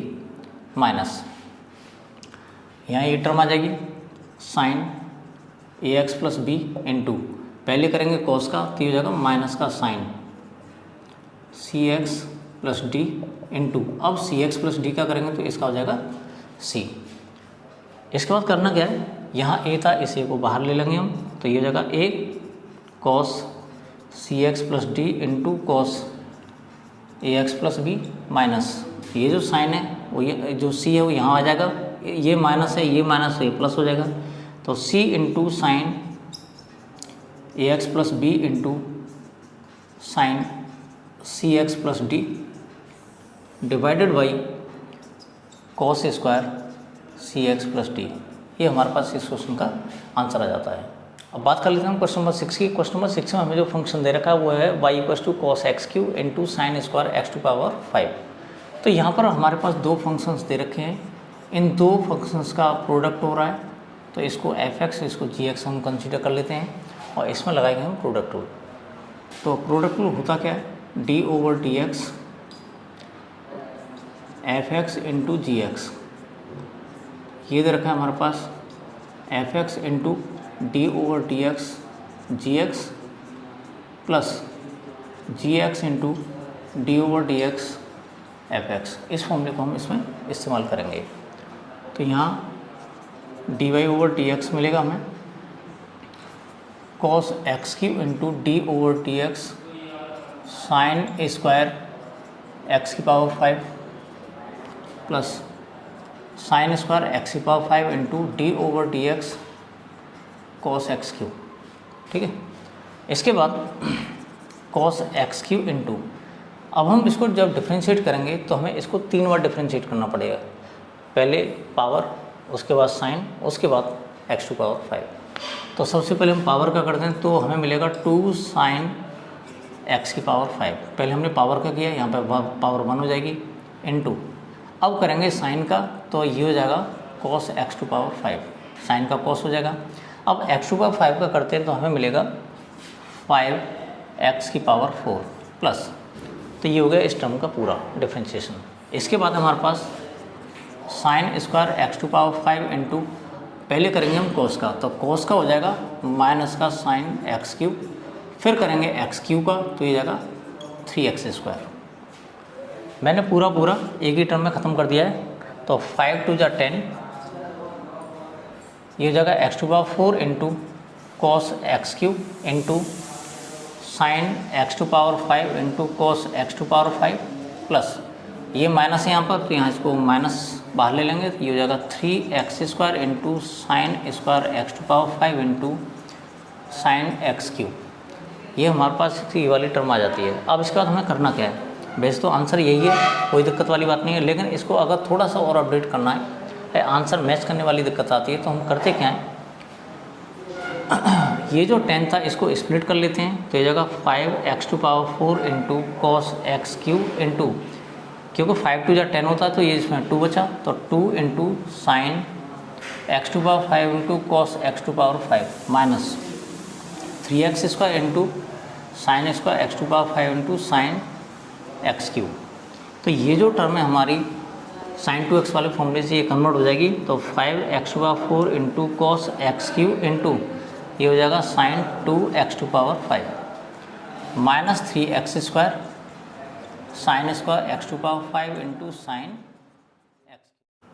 S1: माइनस, यहाँ ये टर्म आ जाएगी साइन ए एक्स प्लस बी इंटू, पहले करेंगे कॉस का तो ये जाएगा माइनस का sign C x plus D into, अब सी एक्स प्लस डी का करेंगे तो इसका हो जाएगा सी। इसके बाद करना क्या है, यहाँ ए था, इस ए को बाहर ले लेंगे हम, तो ये जगह A cos C x plus D into cos A x plus B minus, ये जो साइन है वो ये जो सी है वो यहाँ आ जाएगा, ये माइनस है, ये माइनस है, ये प्लस हो जाएगा। तो C into sine A x plus B into sine C x plus D divided by cos square C x plus D. ये हमारे पास इस क्वेश्चन का आंसर आ जाता है। अब बात कर लेते हैं क्वेश्चन नंबर 6 की। क्वेश्चन नंबर 6 में हमें जो फंक्शन दे रखा है वो है y equals to cos x Q into sine square x to power 5। तो यहाँ पर हमारे पास दो फंक्शंस दे रखे हैं, इन दो फंक्शंस का प्रोडक्ट हो रहा है, तो इसको एफ एक्स, इसको जी एक्स हम कंसिडर कर लेते हैं और इसमें लगाएंगे हम प्रोडक्ट रूल। तो प्रोडक्ट रूल होता क्या है, D over D X F X into G X, ये दे रखा है हमारे पास F X into D over D X G X plus G X into D over D X F X. इस फॉर्मूले को हम इसमें इस्तेमाल करेंगे। तो यहाँ D Y over D X मिलेगा हमें cos x Q into D over D X sign square X की power 5 plus sine square X की power 5 into D over D x cos x Q. ठीक है, इसके बाद कॉस एक्स क्यू इंटू, अब हम इसको जब डिफ्रेंशिएट करेंगे तो हमें इसको 3 बार डिफ्रेंशिएट करना पड़ेगा, पहले पावर, उसके बाद साइन, उसके बाद एक्स टू पावर 5। तो सबसे पहले हम पावर का करते हैं, तो हमें मिलेगा 2 साइन एक्स की पावर 5। पहले हमने पावर का किया, यहाँ पर पावर 1 हो जाएगी इंटू, अब करेंगे साइन का, तो ये हो जाएगा cos x to power 5, sine का कॉस हो जाएगा। अब एक्स टू पावर 5 का करते हैं तो हमें मिलेगा 5 एक्स की पावर 4 प्लस, तो ये हो गया इस टर्म का पूरा डिफ्रेंशिएशन। इसके बाद हमारे पास sine square x to power 5 into, पहले करेंगे हम कॉस का, तो कॉस का हो जाएगा माइनस का साइन एक्स क्यूब, फिर करेंगे एक्स क्यूब का, तो ये जाएगा 3x स्क्वायर। मैंने पूरा एक ही टर्म में ख़त्म कर दिया है। तो 5 टू 10, ये जगह x to power 4 into cos x cube into sine x to power 5 into cos x to power 5 plus, ये माइनस है यहाँ पर, तो यहाँ इसको माइनस बाहर ले लेंगे, तो ये हो जाएगा 3x square into sine square x to power 5 into sine x cube. ये हमारे पास ये वाली टर्म आ जाती है। अब इसके बाद हमें करना क्या है, वैसे तो आंसर यही है, कोई दिक्कत वाली बात नहीं है, लेकिन इसको अगर थोड़ा सा और अपडेट करना है, आंसर मैच करने वाली दिक्कत आती है, तो हम करते क्या हैं, ये जो 10 था इसको स्प्लिट कर लेते हैं, तो ये जगह 5x to power 4 into cos x cube into, क्योंकि 5 टू 10 होता है तो ये इसमें 2 बचा, तो 2 into sine x to power 5 into cos x to power 5 minus 3x square into sine square x to power 5 into sine x cube. तो ये जो टर्म है हमारी साइन 2x वाले फॉर्मूले से ये कन्वर्ट हो जाएगी, तो 5x⁴ into cos x³ into ये हो जाएगा sine 2x⁵ minus 3x² sine square x⁵ into sine x।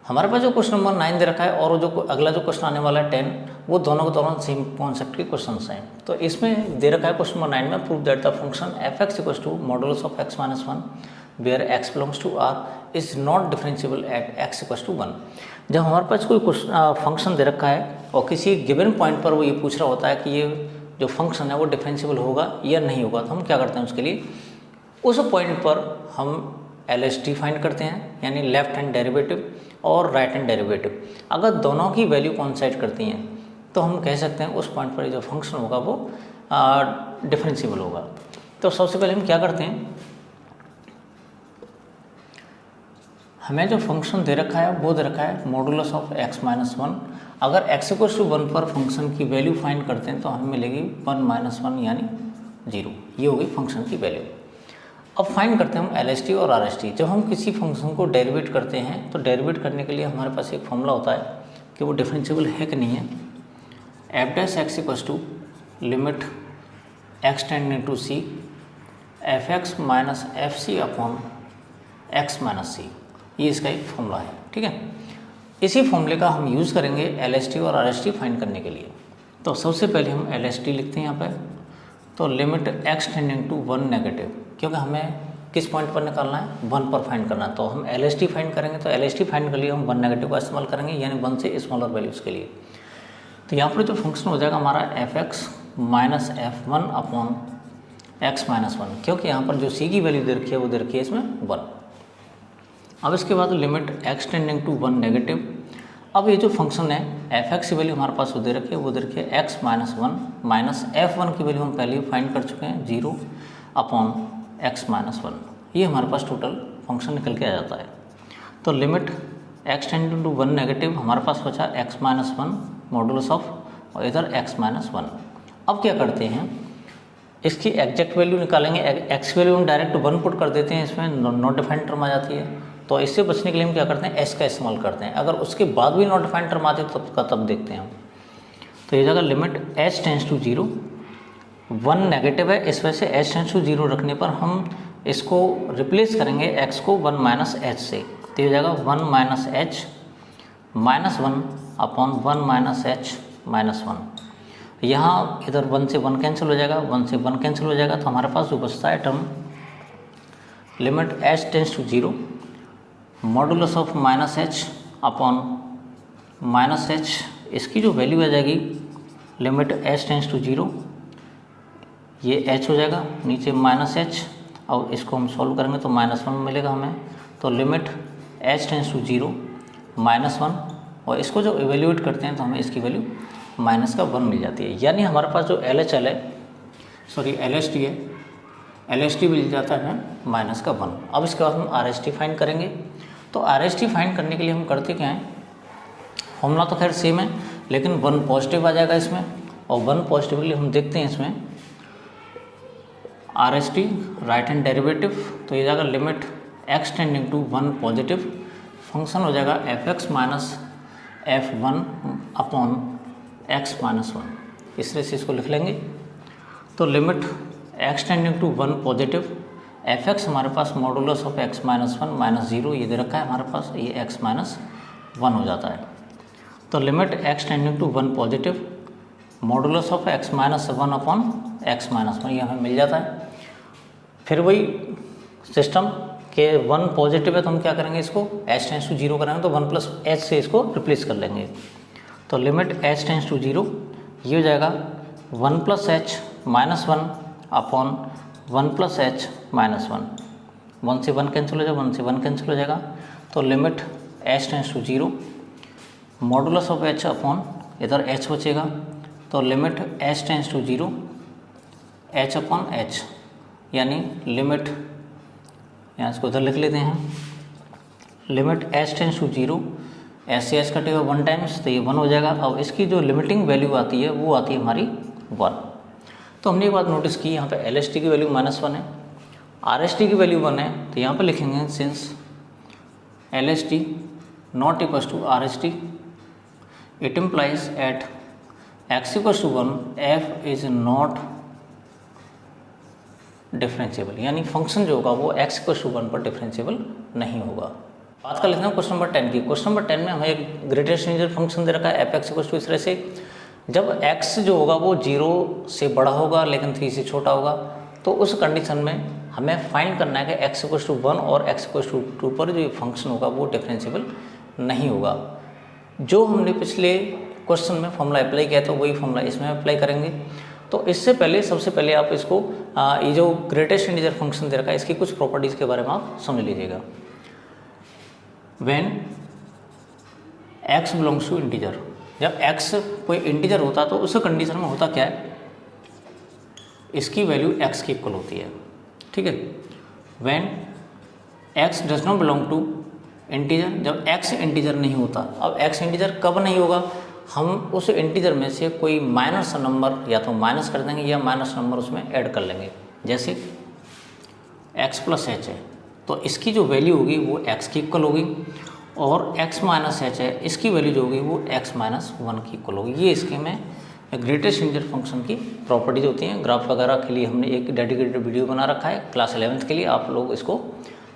S1: हमारे पास जो क्वेश्चन नंबर 9 दे रखा है और जो अगला जो क्वेश्चन आने वाला है 10, वो दोनों के दोनों सेम कॉन्सेप्ट के क्वेश्चन हैं। तो इसमें दे रखा है क्वेश्चन नंबर 9 में, prove that the function f(x) = modulus of x - 1 where x belongs to r is not differentiable at x = 1। जब हमारे पास कोई फंक्शन दे रखा है और किसी गिवन पॉइंट पर वो ये पूछ रहा होता है कि ये जो फंक्शन है वो डिफरेंशिएबल होगा या नहीं होगा, तो हम क्या करते हैं उसके लिए, उस पॉइंट पर हम LHT फाइंड करते हैं, यानी लेफ्ट हैंड डेरिवेटिव और राइट हैंड डेरिवेटिव। अगर दोनों की वैल्यू कोइंसाइड करती हैं तो हम कह सकते हैं उस पॉइंट पर जो फंक्शन होगा वो डिफरेंशिएबल होगा। तो सबसे पहले हम क्या करते हैं, हमें जो फंक्शन दे रखा है वो दे रखा है मॉडुलस ऑफ x - 1। अगर x = 1 पर फंक्शन की वैल्यू फाइंड करते हैं तो हमें मिलेगी 1 - 1 यानी 0। ये होगी फंक्शन की वैल्यू। अब फाइंड करते हैं हम LHT और RHT। जब हम किसी फंक्शन को डेरिवेट करते हैं तो डेरिवेट करने के लिए हमारे पास एक फॉर्मूला होता है कि वो डिफरेंशिएबल है कि नहीं है। f(x) = limit x tending to c fx minus fc upon x minus c, ये इसका एक फॉर्मूला है। ठीक है, इसी फॉर्मूले का हम यूज़ करेंगे LHT और RHT फाइंड करने के लिए। तो सबसे पहले हम LHT लिखते हैं यहाँ पर, तो limit x tending to 1 negative, क्योंकि हमें किस पॉइंट पर निकालना है, 1 पर फाइंड करना है। तो हम LHT फाइंड करेंगे, तो LHT फाइंड कर लिए हम 1 नेगेटिव का इस्तेमाल करेंगे, यानी 1 से स्मॉलर वैल्यूज़ के लिए। तो यहाँ पर जो फंक्शन हो जाएगा हमारा fx minus f1 upon x minus 1, क्योंकि यहाँ पर जो c की वैल्यू दे रखी है वो दे रखी है इसमें 1। अब इसके बाद limit x tending to 1 negative. अब ये जो फंक्शन है fx की वैल्यू हमारे पास वो दे रखी है, वो दे रखी है x माइनस 1 माइनस f1 की वैल्यू हम पहले ही फाइंड कर चुके हैं 0 अपॉन x माइनस 1। ये हमारे पास टोटल फंक्शन निकल के आ जाता है। तो limit x tending to 1 negative हमारे पास बचा x माइनस 1 मॉडुलस ऑफ, और इधर x माइनस 1। अब क्या करते हैं, इसकी एग्जैक्ट वैल्यू निकालेंगे। x की वैल्यू हम डायरेक्ट 1 पुट कर देते हैं, इसमें नॉट डिफाइंड टर्म आ जाती है। तो इससे बचने के लिए हम क्या करते हैं, s का इस्तेमाल करते हैं। अगर उसके बाद भी नॉट डिफाइंड टर्म आती है तब देखते हैं हम। तो ये जगह limit h tends to 0, 1 negative है, इस वजह से h टेंड्स टू 0 रखने पर हम इसको रिप्लेस करेंगे x को 1 माइनस h से। तो ये जगह 1 minus h minus 1 upon 1 minus h minus 1। यहाँ इधर 1 से 1 कैंसिल हो जाएगा, 1 से 1 कैंसिल हो जाएगा, तो हमारे पास जो बचता है term limit h tends to 0 modulus of minus h upon minus h। इसकी जो वैल्यू आ जाएगी लिमिट h टेंड्स टू 0, ये h हो जाएगा, नीचे माइनस h, और इसको हम सॉल्व करेंगे तो माइनस 1 मिलेगा हमें। तो limit h tends to 0 minus 1, और इसको जो इवेल्यूएट करते हैं तो हमें इसकी वैल्यू माइनस का 1 मिल जाती है। यानी हमारे पास जो LHT है, LHT मिल जाता है माइनस का 1। अब इसके बाद हम RHT फाइंड करेंगे। तो RHT फाइंड करने के लिए हम करते क्या हैं, फॉर्मूला तो खैर सेम है, लेकिन 1 पॉजिटिव आ जाएगा इसमें, और 1 पॉजिटिव के लिए हम देखते हैं इसमें RHT राइट हैंड डेरिवेटिव। तो ये जाएगा limit x tending to 1 positive, function हो जाएगा fx minus f1 upon x minus 1। इस तरह से इसको लिख लेंगे। तो limit x tending to 1 positive, fx हमारे पास modulus of x minus 1 minus 0 ये दे रखा है हमारे पास, ये x माइनस 1 हो जाता है। तो limit x tending to 1 positive modulus of x minus 1 upon x minus 1, ये हमें मिल जाता है। फिर वही सिस्टम के 1 पॉजिटिव है तो हम क्या करेंगे, इसको h टेंड्स टू 0 करेंगे, तो 1 प्लस h से इसको रिप्लेस कर लेंगे। तो लिमिट h टेंड्स टू 0 ये हो जाएगा 1 plus h minus 1 upon 1 plus h minus 1। 1 से 1 कैंसिल हो जाएगा, 1 से 1 कैंसिल हो जाएगा। तो limit h tends to 0 modulus of h upon इधर h बचेगा, तो limit h tends to 0 h upon h, यानी लिमिट, यहाँ इसको इधर लिख लेते हैं, limit h tends to 0, h से h कटेगा 1 टाइम्स, तो ये 1 हो जाएगा। अब इसकी जो लिमिटिंग वैल्यू आती है वो आती है हमारी 1। तो हमने एक बात नोटिस की, यहाँ पे LHT की वैल्यू -1 है, RHT की वैल्यू 1 है, तो यहाँ पे लिखेंगे since L S T not equal to R S T, it implies at x equal to 1 f is not differentiable, यानी फंक्शन जो होगा वो x इक्वल टू 1 पर डिफरेंशिएबल नहीं होगा। बात कर लेते हैं क्वेश्चन नंबर 10 की। क्वेश्चन नंबर 10 में हमें एक ग्रेटेस्ट इंटीजर फंक्शन दे रखा है एफ एक्स इक्वल टू, इस तरह से जब x जो होगा वो 0 से बड़ा होगा लेकिन 3 से छोटा होगा, तो उस कंडीशन में हमें फाइंड करना है कि x इक्वल टू 1 और x इक्वल टू 2 पर जो फंक्शन होगा वो डिफरेंशिएबल नहीं होगा। जो हमने पिछले क्वेश्चन में फॉर्मूला अप्लाई किया था वही फॉर्मूला इसमें अप्लाई करेंगे। तो इससे पहले सबसे पहले आप इसको ये जो ग्रेटेस्ट इंटीजर फंक्शन दे रखा है इसकी कुछ प्रॉपर्टीज़ के बारे में आप समझ लीजिएगा। When x belongs to integer, जब x कोई इंटीजर होता है तो उस कंडीशन में होता क्या है, इसकी वैल्यू x की इक्वल होती है, ठीक है। When x does not belong to integer, जब x इंटीजर नहीं होता। अब x इंटीजर कब नहीं होगा, हम उस इंटीजर में से कोई माइनस नंबर या तो माइनस कर देंगे या माइनस नंबर उसमें ऐड कर लेंगे। जैसे x प्लस एच है तो इसकी जो वैल्यू होगी वो x की इक्वल होगी, और x माइनस एच है इसकी वैल्यू जो होगी वो x माइनस 1 की इक्वल होगी। ये इसके में ग्रेटेस्ट इंटीजर फंक्शन की प्रॉपर्टीज होती हैं। ग्राफ वगैरह के लिए हमने एक डेडिकेटेड वीडियो बना रखा है क्लास 11th के लिए, आप लोग इसको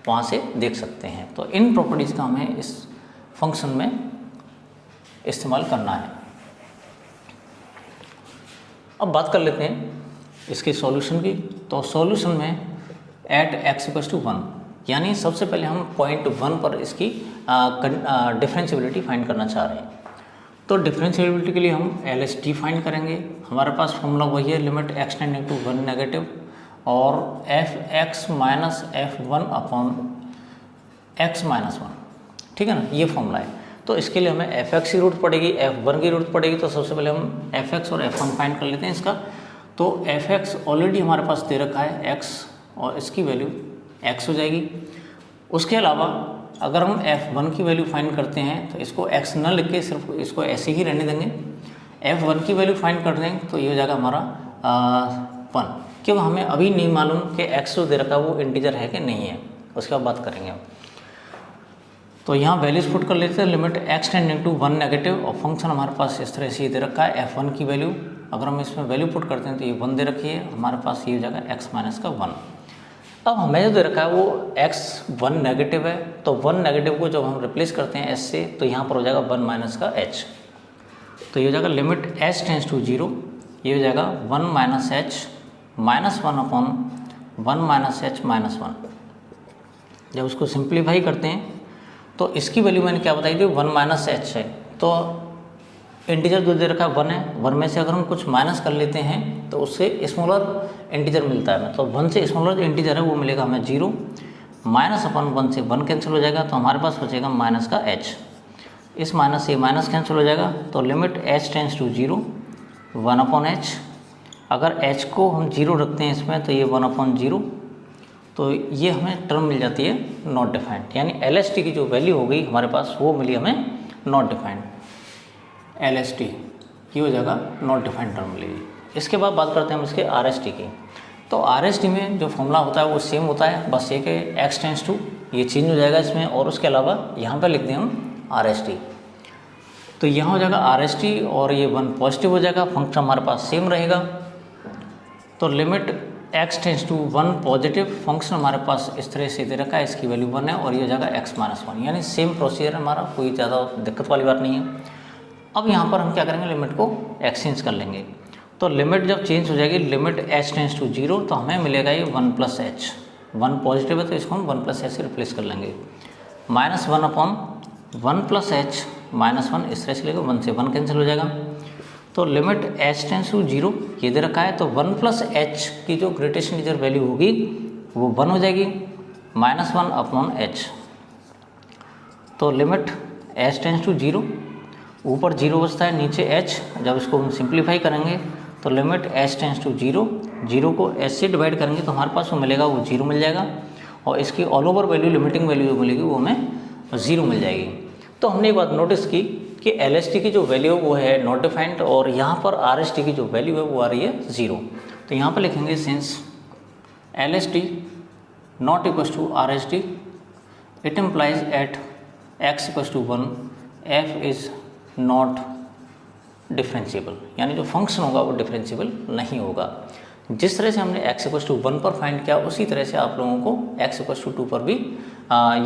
S1: वहाँ से देख सकते हैं। तो इन प्रॉपर्टीज़ का हमें इस फंक्शन में इस्तेमाल करना है। अब बात कर लेते हैं इसके सॉल्यूशन की। तो सॉल्यूशन में एट एक्स इक्वल टू 1, यानी सबसे पहले हम पॉइंट 1 पर इसकी डिफरेंशिएबिलिटी फाइंड करना चाह रहे हैं। तो डिफरेंशिएबिलिटी के लिए हम एल एस टी फाइंड करेंगे। हमारे पास फॉर्मूला वही है, limit X tending to 1 negative और F X minus F 1 upon X minus 1, ठीक है ना, ये फॉर्मूला है। तो इसके लिए हमें एफ एक्स की जरूरत पड़ेगी, एफ 1 की जरूरत पड़ेगी। तो सबसे पहले हम एफ एक्स और एफ 1 फाइंड कर लेते हैं इसका। तो एफ एक्स ऑलरेडी हमारे पास दे रखा है एक्स, और इसकी वैल्यू एक्स हो जाएगी। उसके अलावा अगर हम f1 की वैल्यू फाइंड करते हैं तो इसको x न लिख के सिर्फ इसको ऐसे ही रहने देंगे। f1 की वैल्यू फाइंड कर देंगे तो ये हो जाएगा हमारा 1, क्यों हमें अभी नहीं मालूम कि x जो दे रखा है वो इंटीजर है कि नहीं है, उसके बाद बात करेंगे हम। तो यहाँ वैल्यूज पुट कर लेते हैं, limit x tending to 1 negative, और फंक्शन हमारे पास इस तरह से दे रखा है f1 की वैल्यू। अगर हम इसमें वैल्यू पुट करते हैं तो ये 1 दे रखी है, हमारे पास ये हो जाएगा x माइनस का 1। अब हमें जो दे रखा है वो x1 नेगेटिव है, तो 1 नेगेटिव को जब हम रिप्लेस करते हैं s से तो यहाँ पर हो जाएगा 1 माइनस का h। तो ये हो जाएगा लिमिट h टेंस टू 0, ये हो जाएगा 1 minus h minus 1 upon 1 minus h minus 1। जब उसको सिंप्लीफाई करते हैं तो इसकी वैल्यू मैंने क्या बताई थी, 1 माइनस h है। तो इंटीजर जो दे रखा है 1 है, 1 में से अगर हम कुछ माइनस कर लेते हैं तो उससे स्मॉलर इंटीजर मिलता है। तो 1 से स्मॉलर जो इंटीजर है वो मिलेगा हमें 0, माइनस अपन 1 से 1 कैंसिल हो जाएगा, तो हमारे पास बचेगा माइनस का h। इस माइनस से माइनस कैंसिल हो जाएगा, तो limit h tends to 0 1 upon h। अगर h को हम 0 रखते हैं इसमें तो ये 1 अपॉन 0, तो ये हमें टर्म मिल जाती है नॉट डिफाइंड, यानी एल एस टी की जो वैल्यू हो गई हमारे पास वो मिली हमें not defined. L S T ये हो जाएगा नॉट डिफाइंड टर्म मिलेगी। इसके बाद बात करते हैं हम इसके आर एस टी की। तो आर एस टी में जो फॉर्मूला होता है वो सेम होता है, बस ये कि एक्स टेंस टू ये चेंज हो जाएगा इसमें, और उसके अलावा यहाँ पर लिख दें हम आर एस टी। तो यहाँ हो जाएगा आर एस टी और ये 1 पॉजिटिव हो जाएगा, फंक्शन हमारे पास सेम रहेगा। तो limit x tends to 1 positive, function हमारे पास इस तरह से दे रखा है, इसकी वैल्यू 1 है और ये हो जाएगा एक्स माइनस 1, यानी सेम प्रोसीजर हमारा, कोई ज़्यादा दिक्कत वाली बात नहीं है। अब यहाँ पर हम क्या करेंगे, लिमिट को एक्सचेंज कर लेंगे। तो लिमिट जब चेंज हो जाएगी, लिमिट h टेंस टू 0, तो हमें मिलेगा ये 1 प्लस h। 1 पॉजिटिव है तो इसको हम 1 प्लस h से रिप्लेस कर लेंगे। Minus 1 upon 1 plus h minus 1, इस तरह से लेगा, 1 से 1 कैंसिल हो जाएगा। तो लिमिट h टेंस टू 0 ये दे रखा है, तो 1 प्लस h की जो ग्रेटेस्ट इंटीजर वैल्यू होगी वो 1 हो जाएगी, माइनस 1 अपॉन h। तो लिमिट h टेंस टू 0, ऊपर 0 बचता है, नीचे h। जब इसको हम सिंप्लीफाई करेंगे तो लिमिट h टेंस टू 0, 0 को h से डिवाइड करेंगे तो हमारे पास वो मिलेगा, वो 0 मिल जाएगा, और इसकी all over value, limiting value जो मिलेगी वो हमें 0 मिल जाएगी। तो हमने एक बात नोटिस की कि एल एस टी की जो वैल्यू वो है नॉट डिफाइंड, और यहाँ पर आर एस टी की जो वैल्यू है वो आ रही है 0। तो यहाँ पर लिखेंगे since L S T not equal to R S T, it implies at x equal to 1 f is not differentiable, यानी जो फंक्शन होगा वो डिफरेंशिएबल नहीं होगा। जिस तरह से हमने x इक्वल टू 1 पर फाइंड किया उसी तरह से आप लोगों को x इक्वल टू 2 पर भी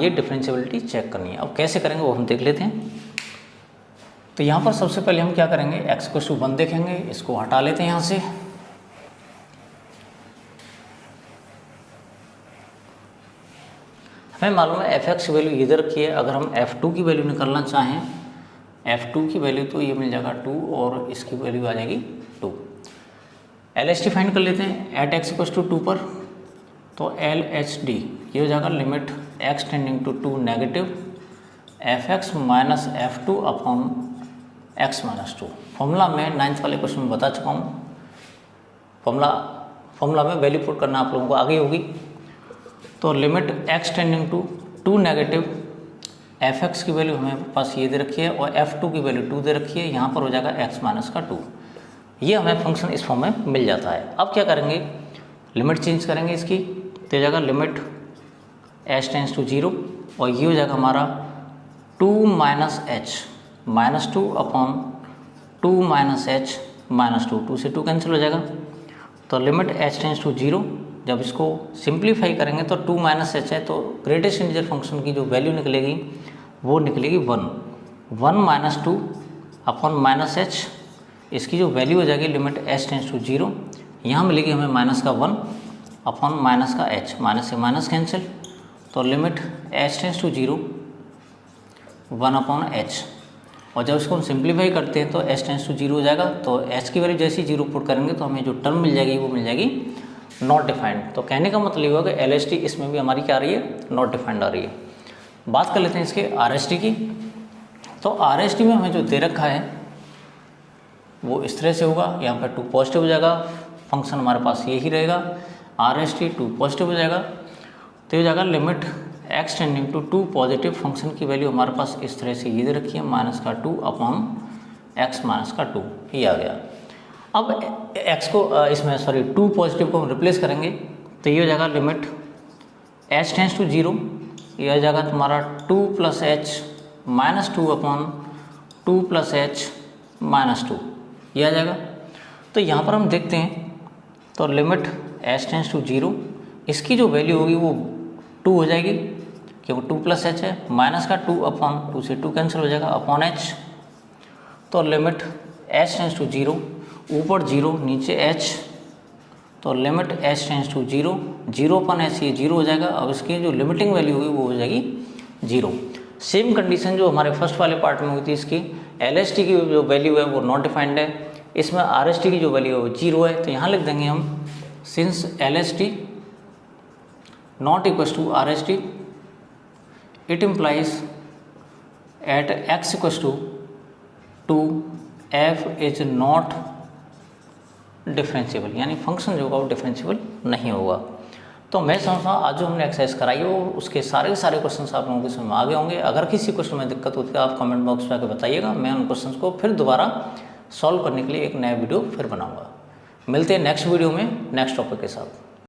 S1: ये डिफरेंशिएबिलिटी चेक करनी है। अब कैसे करेंगे वो हम देख लेते हैं। तो यहाँ पर सबसे पहले हम क्या करेंगे, x इक्वल टू 1 देखेंगे, इसको हटा लेते हैं यहाँ से। हमें मालूम है f(x) की वैल्यू इधर रखी है। अगर हम f2 की वैल्यू निकालना चाहें, f2 की वैल्यू तो ये मिल जाएगा 2 और इसकी वैल्यू आ जाएगी 2। LHD फाइंड कर लेते हैं एट x इक्वल टू 2 पर। तो LHD ये हो जाएगा limit x tending to 2 negative fx minus f2 upon x minus 2। Formula में 9th वाले क्वेश्चन में बता चुका हूँ। फॉर्मूला में वैल्यू पुट करना आप लोगों को आगे होगी। तो limit x tending to 2 negative fx की वैल्यू हमें पास ये दे रखी है और f2 की वैल्यू 2 दे रखी है। यहाँ पर हो जाएगा x माइनस का 2। ये हमें फंक्शन इस फॉर्म में मिल जाता है। अब क्या करेंगे, लिमिट चेंज करेंगे इसकी। तो हो जाएगा लिमिट h टेंस टू 0 और ये हो जाएगा हमारा 2 minus h minus 2 upon 2 minus h minus 2। 2 से 2 कैंसिल हो जाएगा। तो लिमिट h टेंस टू 0, जब इसको सिंप्लीफाई करेंगे तो 2 माइनस h है, तो ग्रेटेस्ट इंटीजर फंक्शन की जो वैल्यू निकलेगी वो निकलेगी 1। 1 माइनस 2 अपॉन माइनस h, इसकी जो वैल्यू हो जाएगी लिमिट h टेंस टू 0, यहाँ मिलेगी हमें माइनस का 1 अपॉन माइनस का h, माइनस से माइनस कैंसिल। तो limit h tends to 0 1 upon h, और जब इसको हम सिंप्लीफाई करते हैं तो h टेंस टू 0 हो जाएगा। तो h की वैल्यू जैसे ही 0 पुट करेंगे तो हमें जो टर्म मिल जाएगी वो मिल जाएगी नॉट डिफाइंड। तो कहने का मतलब ये होगा कि LHD इसमें भी हमारी क्या आ रही है, नॉट डिफाइंड आ रही है। बात कर लेते हैं इसके RHD की। तो RHD में हमें जो दे रखा है वो इस तरह से होगा, यहाँ पर 2 पॉजिटिव हो जाएगा, फंक्शन हमारे पास यही रहेगा, RHD 2 पॉजिटिव हो जाएगा। तो ये हो जाएगा limit x tending to 2 positive, function की वैल्यू हमारे पास इस तरह से ये दे रखी है माइनस का 2 अपॉन x माइनस का 2, ये आ गया। अब x को इसमें 2 पॉजिटिव को हम रिप्लेस करेंगे तो ये हो जाएगा लिमिट h टेंस टू 0, ये हो जाएगा तुम्हारा 2 plus h minus 2 upon 2 plus h minus 2, ये आ जाएगा। तो यहाँ पर हम देखते हैं तो लिमिट h टेंस टू 0, इसकी जो वैल्यू होगी वो 2 हो जाएगी क्योंकि 2 प्लस h है, माइनस का 2 अपॉन 2 से 2 कैंसिल हो जाएगा अपॉन h। तो लिमिट h टेंस टू 0, ऊपर 0 नीचे h, तो limit h tends to 0, 0 upon h ये 0 हो जाएगा। अब इसकी जो लिमिटिंग वैल्यू होगी वो हो जाएगी 0। सेम कंडीशन जो हमारे फर्स्ट वाले पार्ट में हुई थी, इसकी LHD की जो वैल्यू है वो नॉट डिफाइंड है, इसमें RHD की जो वैल्यू है वो 0 है। तो यहाँ लिख देंगे हम since LHD not equal to RHD it implies at x equal to 2 f is not differentiable, यानी फंक्शन जो होगा वो डिफरेंशिएबल नहीं होगा। तो मैं समझता हूँ आज जो हमने एक्सरसाइज कराई है वो उसके सारे क्वेश्चंस आप लोगों के समझ में आगे होंगे। अगर किसी क्वेश्चन में दिक्कत होती है आप कमेंट बॉक्स में आकर बताइएगा, मैं उन क्वेश्चंस को फिर दोबारा सॉल्व करने के लिए एक नया वीडियो फिर बनाऊँगा। मिलते हैं नेक्स्ट वीडियो में नेक्स्ट टॉपिक के साथ।